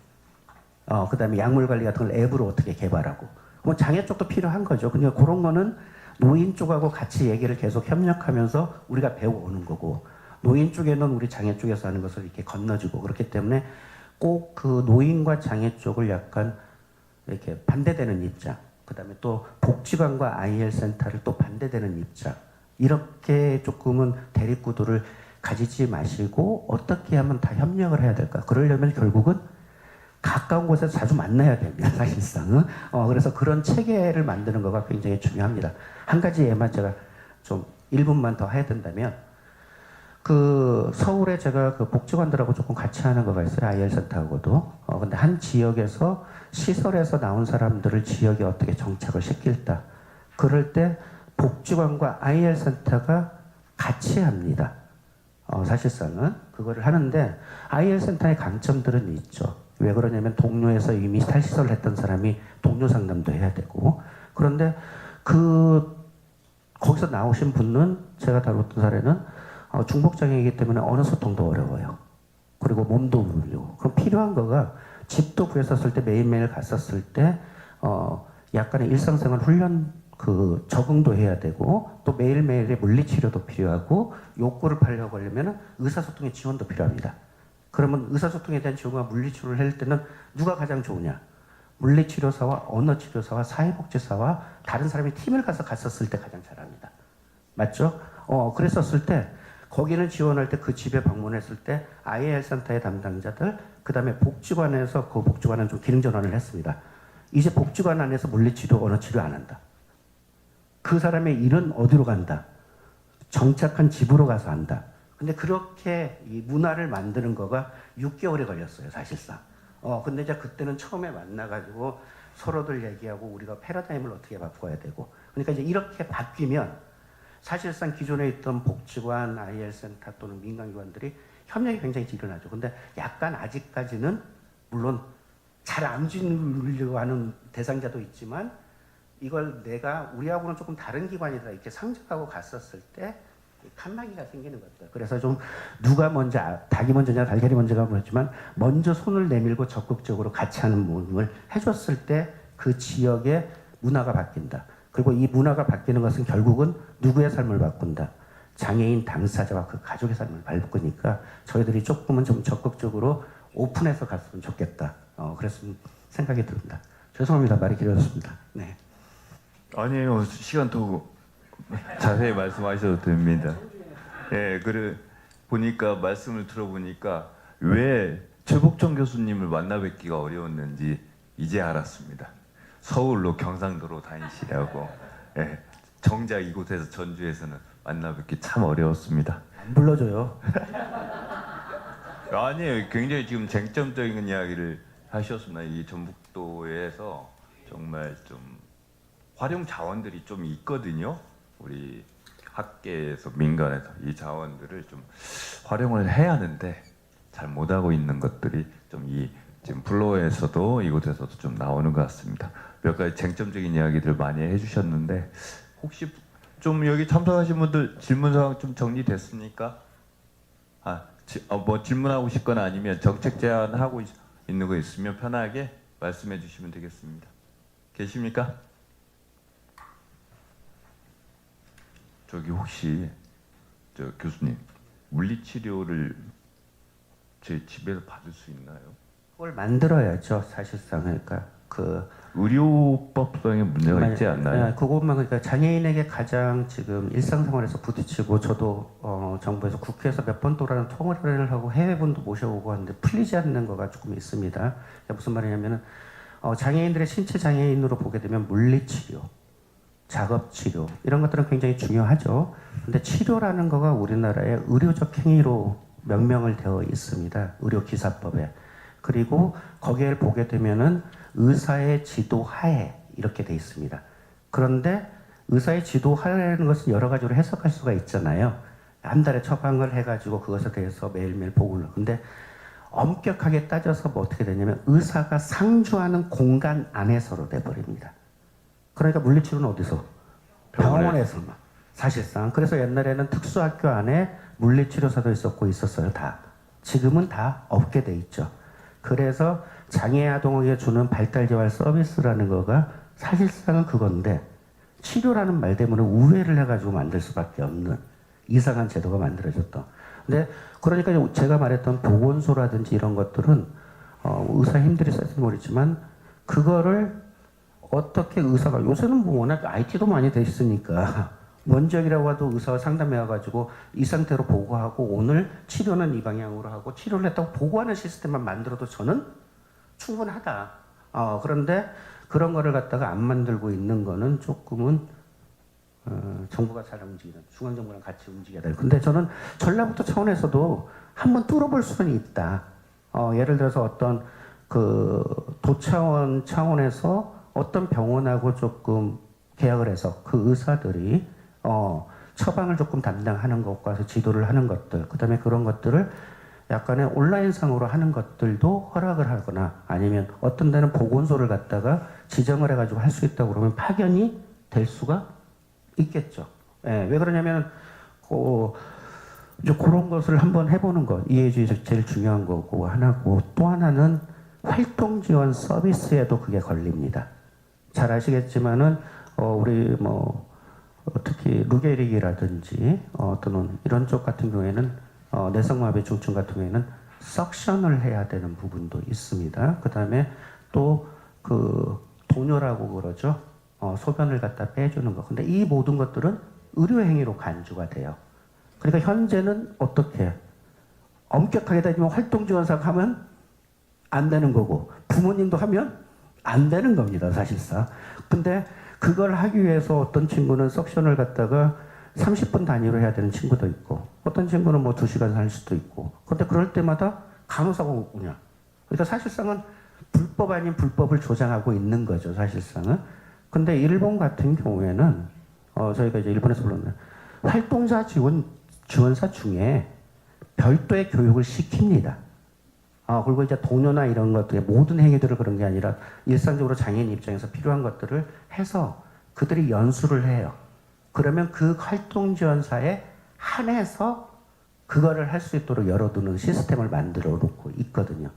그 다음에 약물 관리 같은 걸 앱으로 어떻게 개발하고. 뭐 장애 쪽도 필요한 거죠. 그러니까 그런 거는 노인 쪽하고 같이 얘기를 계속 협력하면서 우리가 배워오는 거고 노인 쪽에는 우리 장애 쪽에서 하는 것을 이렇게 건너주고 그렇기 때문에 꼭 그 노인과 장애 쪽을 약간 이렇게 반대되는 입장. 그 다음에 또 복지관과 IL 센터를 또 반대되는 입장. 이렇게 조금은 대립구도를 가지지 마시고 어떻게 하면 다 협력을 해야 될까. 그러려면 결국은 가까운 곳에서 자주 만나야 됩니다. 사실상은. 그래서 그런 체계를 만드는 거가 굉장히 중요합니다. 한 가지 예만 제가 좀 1분만 더 해야 된다면 그 서울에 제가 그 복지관들하고 조금 같이 하는 거가 있어요. IL 센터하고도. 근데 한 지역에서 시설에서 나온 사람들을 지역에 어떻게 정착을 시킬까. 그럴 때 복지관과 IL 센터가 같이 합니다. 사실상은 그거를 하는데 IL 센터의 강점들은 있죠. 왜 그러냐면 동료에서 이미 탈시설을 했던 사람이 동료 상담도 해야 되고 그런데 거기서 나오신 분은 제가 다뤘던 사례는 중복장애이기 때문에 언어 소통도 어려워요. 그리고 몸도 무르고 그럼 필요한 거가 집도 구했었을 때 매일매일 갔었을 때 약간의 일상생활 훈련 적응도 해야 되고 또 매일매일의 물리치료도 필요하고 욕구를 팔려고 하려면 의사소통의 지원도 필요합니다. 그러면 의사소통에 대한 지원과 물리치료를 할 때는 누가 가장 좋으냐? 물리치료사와 언어치료사와 사회복지사와 다른 사람이 팀을 가서 갔었을 때 가장 잘합니다. 맞죠? 그랬었을 때 거기는 지원할 때 그 집에 방문했을 때 IL 센터의 담당자들 그 다음에 복지관에서 그 복지관은 좀 기능 전환을 했습니다. 이제 복지관 안에서 물리치료, 언어치료 안 한다. 그 사람의 일은 어디로 간다? 정착한 집으로 가서 한다. 근데 그렇게 이 문화를 만드는 거가 6개월이 걸렸어요, 사실상. 근데 이제 그때는 처음에 만나가지고 서로들 얘기하고 우리가 패러다임을 어떻게 바꿔야 되고. 그러니까 이제 이렇게 바뀌면 사실상 기존에 있던 복지관, IL 센터 또는 민간기관들이 협력이 굉장히 일어나죠. 근데 약간 아직까지는 물론 잘 안 지르려고 하는 대상자도 있지만 이걸 내가 우리하고는 조금 다른 기관이다 이렇게 상정하고 갔었을 때 칸막이가 생기는 겁니다. 그래서 좀 누가 먼저 닭이 먼저냐 달걀이 먼저가 모르지만 먼저 손을 내밀고 적극적으로 같이 하는 모임을 해줬을 때 그 지역의 문화가 바뀐다. 그리고 이 문화가 바뀌는 것은 결국은 누구의 삶을 바꾼다. 장애인 당사자와 그 가족의 삶을 바꾸니까 저희들이 조금은 좀 적극적으로 오픈해서 갔으면 좋겠다. 그랬으면 생각이 듭니다. 죄송합니다. 말이 길어졌습니다. 네. 아니에요. 시간 더 자세히 말씀하셔도 됩니다. 예, 그래 보니까 말씀을 들어보니까 왜 최복정 교수님을 만나 뵙기가 어려웠는지 이제 알았습니다. 서울로 경상도로 다니시라고. 예, 정작 이곳에서 전주에서는 만나 뵙기 참 어려웠습니다. 안 불러줘요. 아니에요. 굉장히 지금 쟁점적인 이야기를 하셨습니다. 이 전북도에서 정말 좀 활용 자원들이 좀 있거든요. 우리 학계에서 민간에서 이 자원들을 좀 활용을 해야 하는데 잘 못하고 있는 것들이 좀 이 지금 플로어에서도 이곳에서도 좀 나오는 것 같습니다. 몇 가지 쟁점적인 이야기들 많이 해주셨는데 혹시 좀 여기 참석하신 분들 질문 사항 좀 정리됐습니까? 뭐 질문하고 싶거나 아니면 정책 제안하고 있는 거 있으면 편하게 말씀해 주시면 되겠습니다. 계십니까? 저기 혹시 저 교수님 물리치료를 제 집에서 받을 수 있나요? 그걸 만들어야죠, 사실상. 그러니까 그 의료법상의 문제가 있지 않나요? 네, 그것만 그러니까 장애인에게 가장 지금 일상생활에서 부딪히고 저도 정부에서 국회에서 몇 번 또라는 통화를 하고 해외분도 모셔오고 하는데 풀리지 않는 거가 조금 있습니다. 그러니까 무슨 말이냐면은 장애인들의 신체 장애인으로 보게 되면 물리치료, 작업치료 이런 것들은 굉장히 중요하죠. 근데 치료라는 거가 우리나라의 의료적 행위로 명명을 되어 있습니다. 의료기사법에. 그리고 거기에 보게 되면은 의사의 지도 하에 이렇게 돼 있습니다. 그런데 의사의 지도 하에라는 것은 여러 가지로 해석할 수가 있잖아요. 한 달에 처방을 해가지고 그것에 대해서 매일매일 보고를. 근데 엄격하게 따져서 뭐 어떻게 되냐면 의사가 상주하는 공간 안에서로 돼버립니다. 그러니까 물리치료는 어디서? 병원에서만. 사실상. 그래서 옛날에는 특수학교 안에 물리치료사도 있었어요. 다. 지금은 다 없게 돼 있죠. 그래서 장애 아동에게 주는 발달재활 서비스라는 거가 사실상은 그건데 치료라는 말 때문에 우회를 해가지고 만들 수밖에 없는 이상한 제도가 만들어졌던. 근데 그러니까 제가 말했던 보건소라든지 이런 것들은 의사 힘들이 쓸지 모르지만 그거를 어떻게 의사가 요새는 뭐 워낙 IT도 많이 돼 있으니까 원적이라고 해도 의사와 상담해가지고 이 상태로 보고하고 오늘 치료는 이 방향으로 하고 치료를 했다고 보고하는 시스템만 만들어도 저는 충분하다. 그런데 그런 거를 갖다가 안 만들고 있는 거는 조금은 정부가 잘 움직이는 중앙정부랑 같이 움직여야 될. 근데 저는 전라북도 차원에서도 한번 뚫어볼 수는 있다. 예를 들어서 어떤 그 도차원 차원에서 어떤 병원하고 조금 계약을 해서 그 의사들이 처방을 조금 담당하는 것과 지도를 하는 것들, 그 다음에 그런 것들을 약간의 온라인상으로 하는 것들도 허락을 하거나 아니면 어떤 데는 보건소를 갖다가 지정을 해가지고 할 수 있다고 그러면 파견이 될 수가 있겠죠. 예, 왜 그러냐면 그런 것을 한번 해보는 것, 이해주의적 제일 중요한 거고 하나고 또 하나는 활동 지원 서비스에도 그게 걸립니다. 잘 아시겠지만은 우리 뭐 특히 루게릭이라든지 또는 이런 쪽 같은 경우에는 내성마비 중증 같은 경우에는 석션을 해야 되는 부분도 있습니다. 그 다음에 또 그 도뇨라고 그러죠. 소변을 갖다 빼주는 거. 근데 이 모든 것들은 의료 행위로 간주가 돼요. 그러니까 현재는 어떻게 엄격하게 따지면 활동지원사가 하면 안 되는 거고 부모님도 하면 안 되는 겁니다, 사실상. 근데 그걸 하기 위해서 어떤 친구는 석션을 갖다가 30분 단위로 해야 되는 친구도 있고 어떤 친구는 뭐 2시간 할 수도 있고 근데 그럴 때마다 간호사가 오냐. 그러니까 사실상은 불법 아닌 불법을 조장하고 있는 거죠, 사실상은. 근데 일본 같은 경우에는 저희가 이제 일본에서 불렀는 활동자 지원사 중에 별도의 교육을 시킵니다. 그리고 이제 동료나 이런 것들의 모든 행위들을 그런 게 아니라 일상적으로 장애인 입장에서 필요한 것들을 해서 그들이 연수를 해요. 그러면 그 활동지원사에 한해서 그거를 할 수 있도록 열어두는 시스템을 만들어 놓고 있거든요.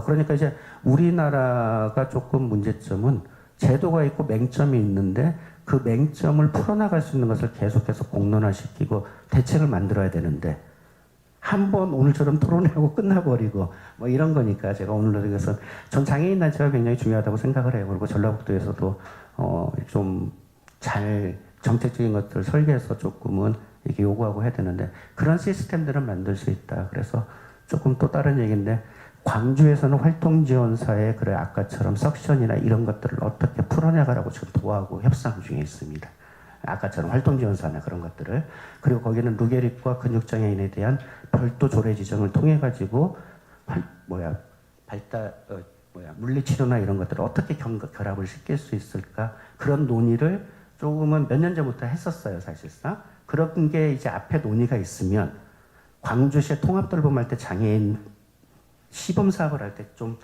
그러니까 이제 우리나라가 조금 문제점은 제도가 있고 맹점이 있는데 그 맹점을 풀어나갈 수 있는 것을 계속해서 공론화시키고 대책을 만들어야 되는데 한번 오늘처럼 토론하고 끝나버리고 뭐 이런 거니까 제가 오늘 그래서 전 장애인 단체가 굉장히 중요하다고 생각을 해요. 그리고 전라북도에서도 좀 잘 정책적인 것들을 설계해서 조금은 이렇게 요구하고 해야 되는데 그런 시스템들은 만들 수 있다. 그래서 조금 또 다른 얘기인데 광주에서는 활동지원사의 그래 아까처럼 석션이나 이런 것들을 어떻게 풀어나가라고 지금 도하고 협상 중에 있습니다. 아까처럼 활동지원사나 그런 것들을. 그리고 거기는 루게릭과 근육장애인에 대한 별도 조례 지정을 통해 가지고 물리치료나 이런 것들을 어떻게 결합을 시킬 수 있을까, 그런 논의를 조금은 몇 년 전부터 했었어요, 사실상. 그런 게 이제 앞에 논의가 있으면 광주시에 통합돌봄할 때 장애인 시범 사업을 할 때 좀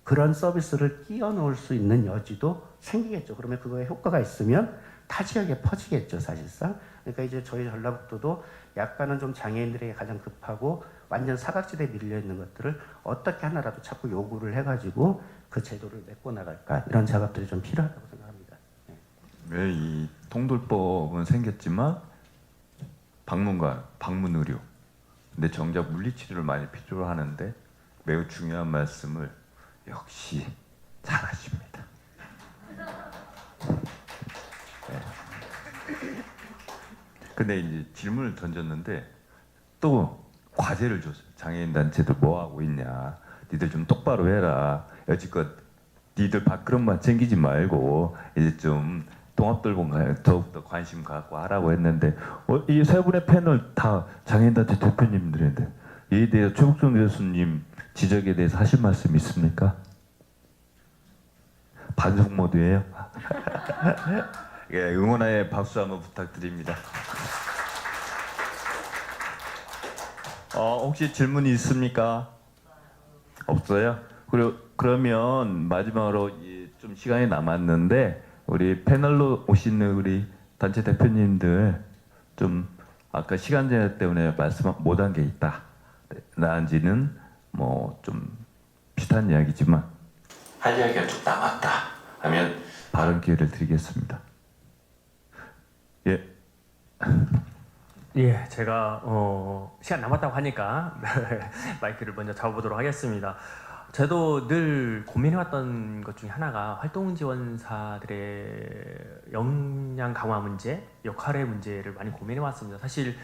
그런 서비스를 끼워 넣을 수 있는 여지도 생기겠죠. 그러면 그거에 효과가 있으면 타 지역에 퍼지겠죠, 사실상. 그러니까 이제 저희 전라북도도 약간은 좀 장애인들에게 가장 급하고 완전 사각지대에 밀려 있는 것들을 어떻게 하나라도 자꾸 요구를 해가지고 그 제도를 메꿔 나갈까, 이런 작업들이 좀 필요하다고 생각합니다. 왜 이 통돌법은 생겼지만 방문관, 방문 의료. 근데 정작 물리치료를 많이 필요로 하는데 매우 중요한 말씀을 역시 잘하십니다. 근데 이제 질문을 던졌는데 또 과제를 줬어요. 장애인 단체들 뭐 하고 있냐? 니들 좀 똑바로 해라. 여지껏 니들 밥그릇만 챙기지 말고 이제 좀 통합돌봄 더욱더 관심 갖고 하라고 했는데 이 세 분의 패널 다 장애인 단체 대표님들인데 이에 대해 최국종 교수님 지적에 대해서 하실 말씀 있습니까? 반성 모드예요? 예, 응원의 박수 한번 부탁드립니다. 혹시 질문이 있습니까? 없어요? 그러면 마지막으로 좀 시간이 남았는데 우리 패널로 오시는 우리 단체 대표님들 좀 아까 시간 제한 때문에 말씀 못한 게 있다. 나은지는 뭐 좀 비슷한 이야기지만 할 이야기가 좀 남았다 하면 발언 기회를 드리겠습니다. 예. 예, 제가 시간 남았다고 하니까 마이크를 먼저 잡아보도록 하겠습니다. 저도 늘 고민해왔던 것 중에 하나가 활동지원사들의 역량 강화 문제, 역할의 문제를 많이 고민해왔습니다. 사실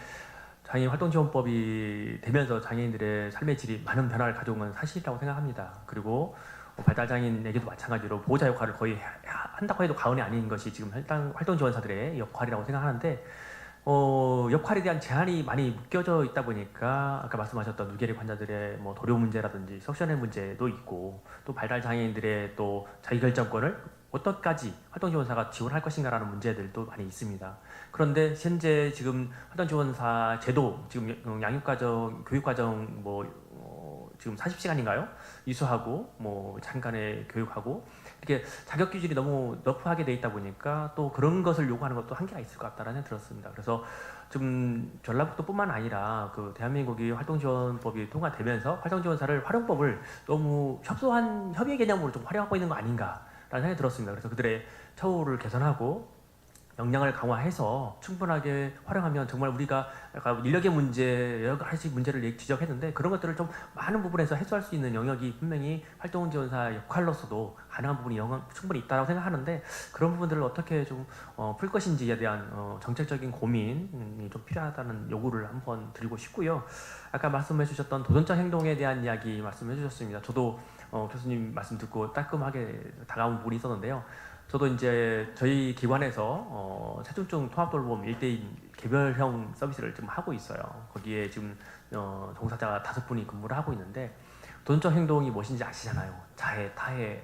장애인 활동지원법이 되면서 장애인들의 삶의 질이 많은 변화를 가져온 건 사실이라고 생각합니다. 그리고 발달장애인에게도 마찬가지로 보호자 역할을 거의 한다고 해도 과언이 아닌 것이 지금 활동지원사들의 역할이라고 생각하는데 역할에 대한 제한이 많이 묶여져 있다 보니까 아까 말씀하셨던 누게릭 환자들의 뭐 도료 문제라든지 석션의 문제도 있고 또 발달 장애인들의 또 자기결정권을 어떻게까지 활동지원사가 지원할 것인가라는 문제들도 많이 있습니다. 그런데 현재 지금 활동지원사 제도 지금 양육과정, 교육과정 지금 40시간인가요? 이수하고 뭐 잠깐의 교육하고 이렇게 자격 기준이 너무 너프하게 돼 있다 보니까 또 그런 것을 요구하는 것도 한계가 있을 것 같다는 생각이 들었습니다. 그래서 좀 전라북도뿐만 아니라 그 대한민국이 활동지원법이 통과되면서 활동지원사를 활용법을 너무 협소한 협의 개념으로 좀 활용하고 있는 거 아닌가라는 생각이 들었습니다. 그래서 그들의 처우를 개선하고 역량을 강화해서 충분하게 활용하면 정말 우리가 약간 인력의 문제, 여러 가지 문제를 지적했는데 그런 것들을 좀 많은 부분에서 해소할 수 있는 영역이 분명히 활동지원사 역할로서도 가능한 부분이 충분히 있다고 생각하는데 그런 부분들을 어떻게 좀 풀 것인지에 대한 정책적인 고민이 좀 필요하다는 요구를 한번 드리고 싶고요. 아까 말씀해 주셨던 도전적 행동에 대한 이야기 말씀해 주셨습니다. 저도 교수님 말씀 듣고 따끔하게 다가온 부분이 있었는데요. 저도 이제 저희 기관에서 체중증 통합돌봄 1대1 개별형 서비스를 좀 하고 있어요. 거기에 지금 종사자가 5분이 근무를 하고 있는데 도전적 행동이 무엇인지 아시잖아요. 자해, 타해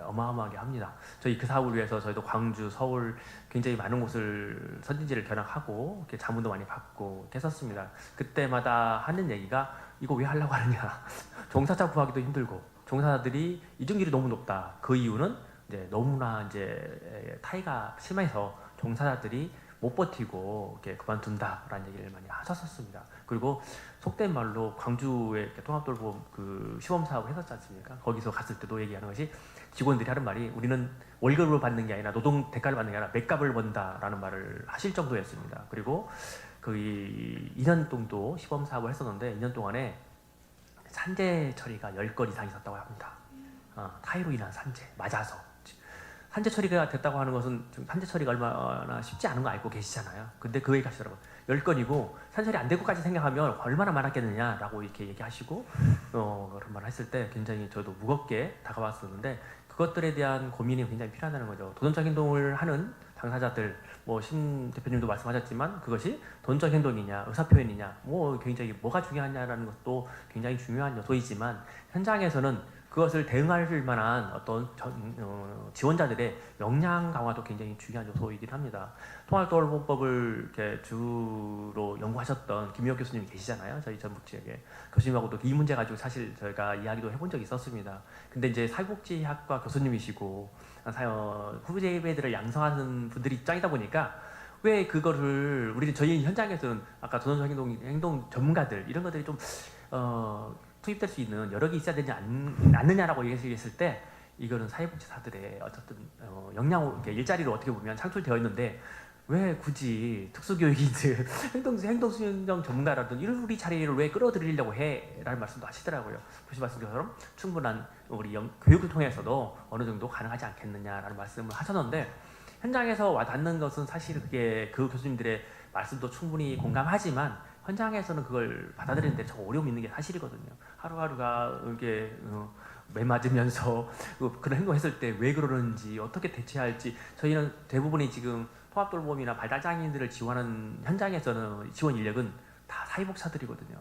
어마어마하게 합니다. 저희 그 사업을 위해서 저희도 광주, 서울 굉장히 많은 곳을 선진지를 견학하고 이렇게 자문도 많이 받고 이렇게 했었습니다. 그때마다 하는 얘기가 이거 왜 하려고 하느냐. 종사자 구하기도 힘들고 종사자들이 이중질이 너무 높다. 그 이유는 이제 너무나 이제 타이가 심해서 종사자들이 못 버티고 이렇게 그만둔다라는 얘기를 많이 하셨었습니다. 그리고 속된 말로 광주에 통합돌봄 그 시범 사업을 했었지 않습니까? 거기서 갔을 때도 얘기하는 것이 직원들이 하는 말이 우리는 월급을 받는 게 아니라 노동 대가를 받는 게 아니라 맥값을 번다라는 말을 하실 정도였습니다. 그리고 그 2년 정도 시범 사업을 했었는데 2년 동안에 산재 처리가 10건 이상 있었다고 합니다. 타이로 인한 산재 맞아서 산재 처리가 됐다고 하는 것은 지금 산재 처리가 얼마나 쉽지 않은 거 알고 계시잖아요. 근데 그 얘기 하시더라고요. 10건이고 산재 처리 안 되고까지 생각하면 얼마나 많았겠느냐라고 이렇게 얘기하시고 그런 말을 했을 때 굉장히 저도 무겁게 다가왔었는데 그것들에 대한 고민이 굉장히 필요하다는 거죠. 도전적 행동을 하는 당사자들, 뭐 신 대표님도 말씀하셨지만 그것이 도전적 행동이냐, 의사표현이냐, 뭐 굉장히 뭐가 중요하냐라는 것도 굉장히 중요한 요소이지만 현장에서는 그것을 대응할 만한 어떤 지원자들의 역량 강화도 굉장히 중요한 요소이긴 합니다. 통합돌봄법을 이렇게 주로 연구하셨던 김미혁 교수님이 계시잖아요. 저희 전북 지역에 교수님하고도 이 문제 가지고 사실 저희가 이야기도 해본 적이 있었습니다. 근데 이제 사회복지학과 교수님이시고 후배들을 양성하는 분들이 입장이다 보니까 왜 그거를 저희 현장에서는 아까 도전적 행동 전문가들 이런 것들이 좀 투입될 수 있는 여력이 있어야 되지 않느냐라고 얘기했을 때 이거는 사회복지사들의 어쨌든 역량 일자리로 어떻게 보면 창출되어 있는데 왜 굳이 특수교육이든 행동수영 전문가라든 이런 우리 자리를 왜 끌어들이려고 해? 라는 말씀도 하시더라고요. 교수 말씀처럼 충분한 우리 교육을 통해서도 어느 정도 가능하지 않겠느냐라는 말씀을 하셨는데 현장에서 와닿는 것은 사실 그게 그 교수님들의 말씀도 충분히 공감하지만 현장에서는 그걸 받아들이는데 참 어려움이 있는 게 사실이거든요. 하루하루가 이렇게 매 맞으면서 그런 행동했을 때 왜 그러는지 어떻게 대처할지 저희는 대부분이 지금 통합돌봄이나 발달장애인들을 지원하는 현장에서는 지원 인력은 다 사회복사들이거든요.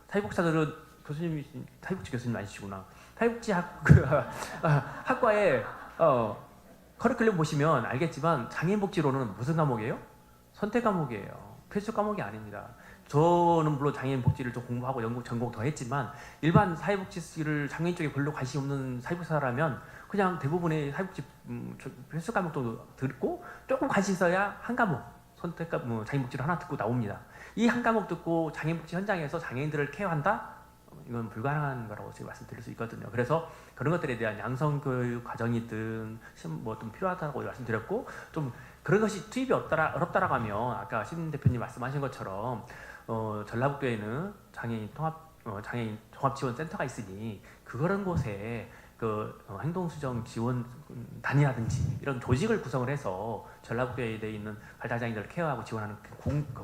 사회복사들은 사회복지 교수님 아니시구나. 사회복지 학과에 커리큘럼 보시면 알겠지만 장애인복지로는 무슨 과목이에요? 선택 과목이에요. 필수 과목이 아닙니다. 저는 물론 장애인 복지를 좀 공부하고 전공 더 했지만 일반 사회복지를 장애인 쪽에 별로 관심 없는 사회복지사라면 그냥 대부분의 사회복지 필수 과목도 듣고 조금 관심 있어야 한 과목 선택 장애인 복지를 하나 듣고 나옵니다. 이 한 과목 듣고 장애인 복지 현장에서 장애인들을 케어한다? 이건 불가능한 거라고 제가 말씀드릴 수 있거든요. 그래서 그런 것들에 대한 양성교육 과정이든 좀 필요하다고 말씀드렸고 좀 그런 것이 투입이 어렵다라고 하면 아까 신 대표님 말씀하신 것처럼 전라북도에는 장애인 종합지원센터가 있으니 그런 곳에 행동수정 지원단이라든지 이런 조직을 구성을 해서 전라북도에 있는 발달장애인들을 케어하고 지원하는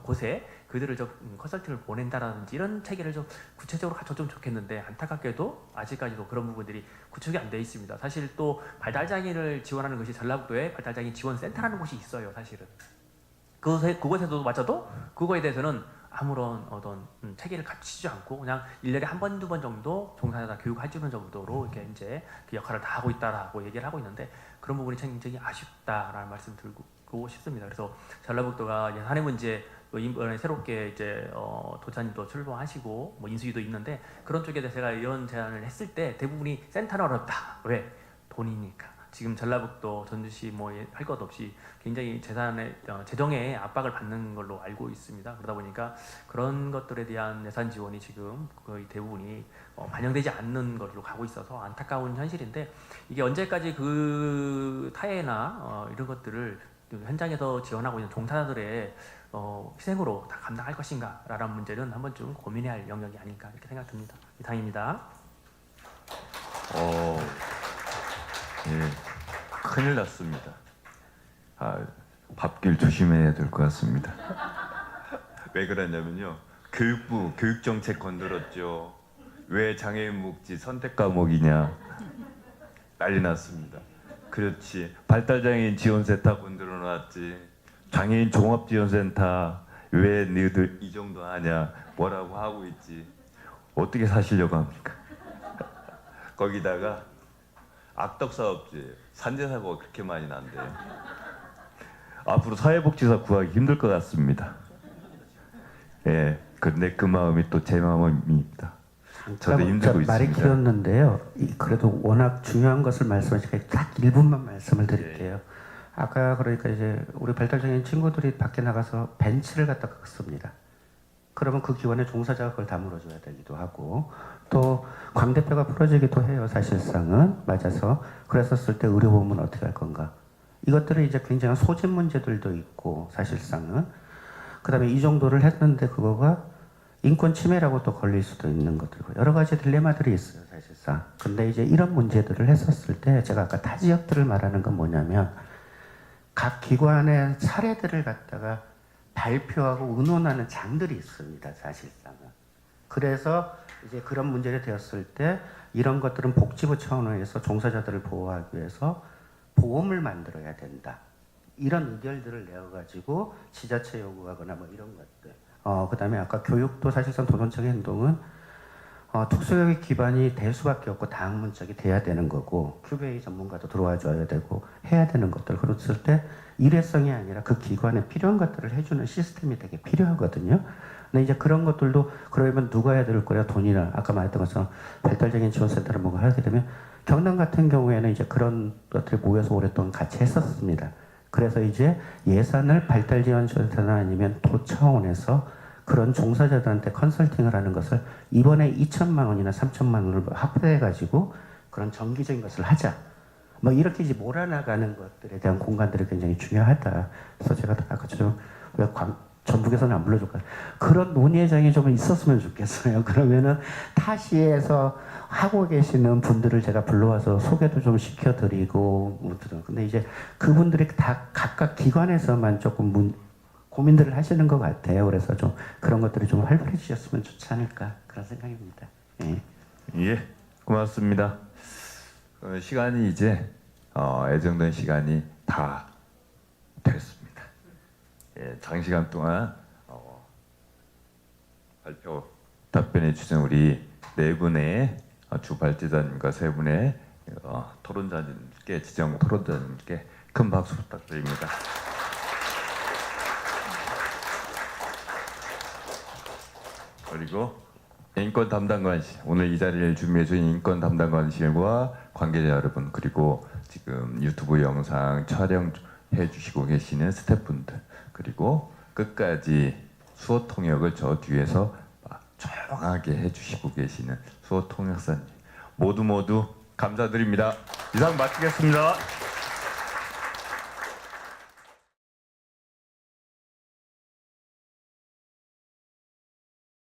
곳에 그들을 좀 컨설팅을 보낸다라든지 이런 체계를 좀 구체적으로 갖춰주면 좋겠는데 안타깝게도 아직까지도 그런 부분들이 구축이 안 돼 있습니다. 사실 또 발달장애인을 지원하는 것이 전라북도에 발달장애인 지원센터라는 곳이 있어요. 사실은 그곳에도 마쳐도 그거에 대해서는 아무런 어떤 체계를 갖추지 않고 그냥 1년에 한 번, 두 번 정도 종사자다 교육해주는 정도로 이렇게 이제 그 역할을 다 하고 있다라고 얘기를 하고 있는데 그런 부분이 굉장히 아쉽다라는 말씀 드리고 싶습니다. 그래서 전라북도가 예산의 문제 이번에 새롭게 이제 도차님도 출범하시고 뭐 인수위도 있는데 그런 쪽에 대해서 제가 이런 제안을 했을 때 대부분이 센터는 어렵다. 왜? 돈이니까. 지금 전라북도, 전주시 뭐 할 것 없이 굉장히 재정에 압박을 받는 걸로 알고 있습니다. 그러다 보니까 그런 것들에 대한 예산 지원이 지금 거의 대부분이 반영되지 않는 걸로 가고 있어서 안타까운 현실인데 이게 언제까지 그 타해나 이런 것들을 현장에서 지원하고 있는 종사자들의 희생으로 다 감당할 것인가라는 문제는 한번 좀 고민해야 할 영역이 아닐까 이렇게 생각됩니다. 이상입니다. 예, 큰일 났습니다. 밥길 조심해야 될 것 같습니다. 왜 그러냐면요. 교육부 교육정책 건드렸죠. 왜 장애인 복지 선택 과목이냐 난리 났습니다. 그렇지. 발달장애인 지원센터 건드려놨지. 장애인 종합지원센터 왜 너희들 이 정도 하냐 뭐라고 하고 있지. 어떻게 사시려고 합니까? 거기다가 악덕사업주예요. 산재사고가 그렇게 많이 난대요. 앞으로 사회복지사 구하기 힘들 것 같습니다. 예, 근데 그 마음이 또 제 마음입니다. 저도 힘들고 있습니다. 말이 길었는데요. 그래도 워낙 중요한 것을 말씀하시니까 딱 1분만 말씀을 드릴게요. 아까 그러니까 이제 우리 발달장애인 친구들이 밖에 나가서 벤치를 갖다 긁습니다. 그러면 그 기관의 종사자가 그걸 다 물어줘야 되기도 하고 또 광대뼈가 부러지기도 해요. 사실상은 맞아서 그랬었을 때 의료보험은 어떻게 할 건가? 이것들은 이제 굉장한 소진 문제들도 있고 사실상은 그다음에 이 정도를 했는데 그거가 인권 침해라고 또 걸릴 수도 있는 것들고 여러 가지 딜레마들이 있어요 사실상. 근데 이제 이런 문제들을 했었을 때 제가 아까 타 지역들을 말하는 건 뭐냐면 각 기관의 사례들을 갖다가 발표하고 의논하는 장들이 있습니다 사실상은. 그래서 이제 그런 문제가 되었을 때 이런 것들은 복지부 차원에서 종사자들을 보호하기 위해서 보험을 만들어야 된다. 이런 의결들을 내어가지고 지자체 요구하거나 뭐 이런 것들. 그다음에 아까 교육도 사실상 도전적인 행동은 특수교육 기반이 될 수밖에 없고 다학문적이 돼야 되는 거고 QBA 전문가도 들어와 줘야 되고 해야 되는 것들. 그랬을 때 일회성이 아니라 그 기관에 필요한 것들을 해주는 시스템이 되게 필요하거든요. 근데 이제 그런 것들도 그러면 누가 해야 될 거냐 돈이나 아까 말했던 것처럼 발달적인 지원센터를 뭔가 하게 되면 경남 같은 경우에는 이제 그런 것들이 모여서 오랫동안 같이 했었습니다. 그래서 이제 예산을 발달지원센터나 아니면 도 차원에서 그런 종사자들한테 컨설팅을 하는 것을 이번에 2천만 원이나 3천만 원을 합해가지고 그런 정기적인 것을 하자. 뭐 이렇게 이제 몰아나가는 것들에 대한 공간들이 굉장히 중요하다. 그래서 제가 아까처럼 왜 전북에서는 안 불러줄까요? 그런 논의회장이 좀 있었으면 좋겠어요. 그러면은 타시에서 하고 계시는 분들을 제가 불러와서 소개도 좀 시켜드리고, 근데 이제 그분들이 다 각각 기관에서만 조금 고민들을 하시는 것 같아요. 그래서 좀 그런 것들이 좀 활발해지셨으면 좋지 않을까 그런 생각입니다. 예. 예, 고맙습니다. 시간이 이제 예정된 시간이 다 됐습니다. 예, 장시간 동안 발표 답변해 주신 우리 네 분의 주 발제자님과 세 분의 토론자님께 지정 토론자님께 큰 박수 부탁드립니다. 그리고 인권 담당관실, 오늘 이 자리를 준비해 주신 인권 담당관실과 관계자 여러분, 그리고 지금 유튜브 영상 촬영해 주시고 계시는 스태프분들, 그리고 끝까지 수호 통역을 저 뒤에서 조용하게 해주시고 계시는 수호 통역사님 모두 감사드립니다. 이상 마치겠습니다.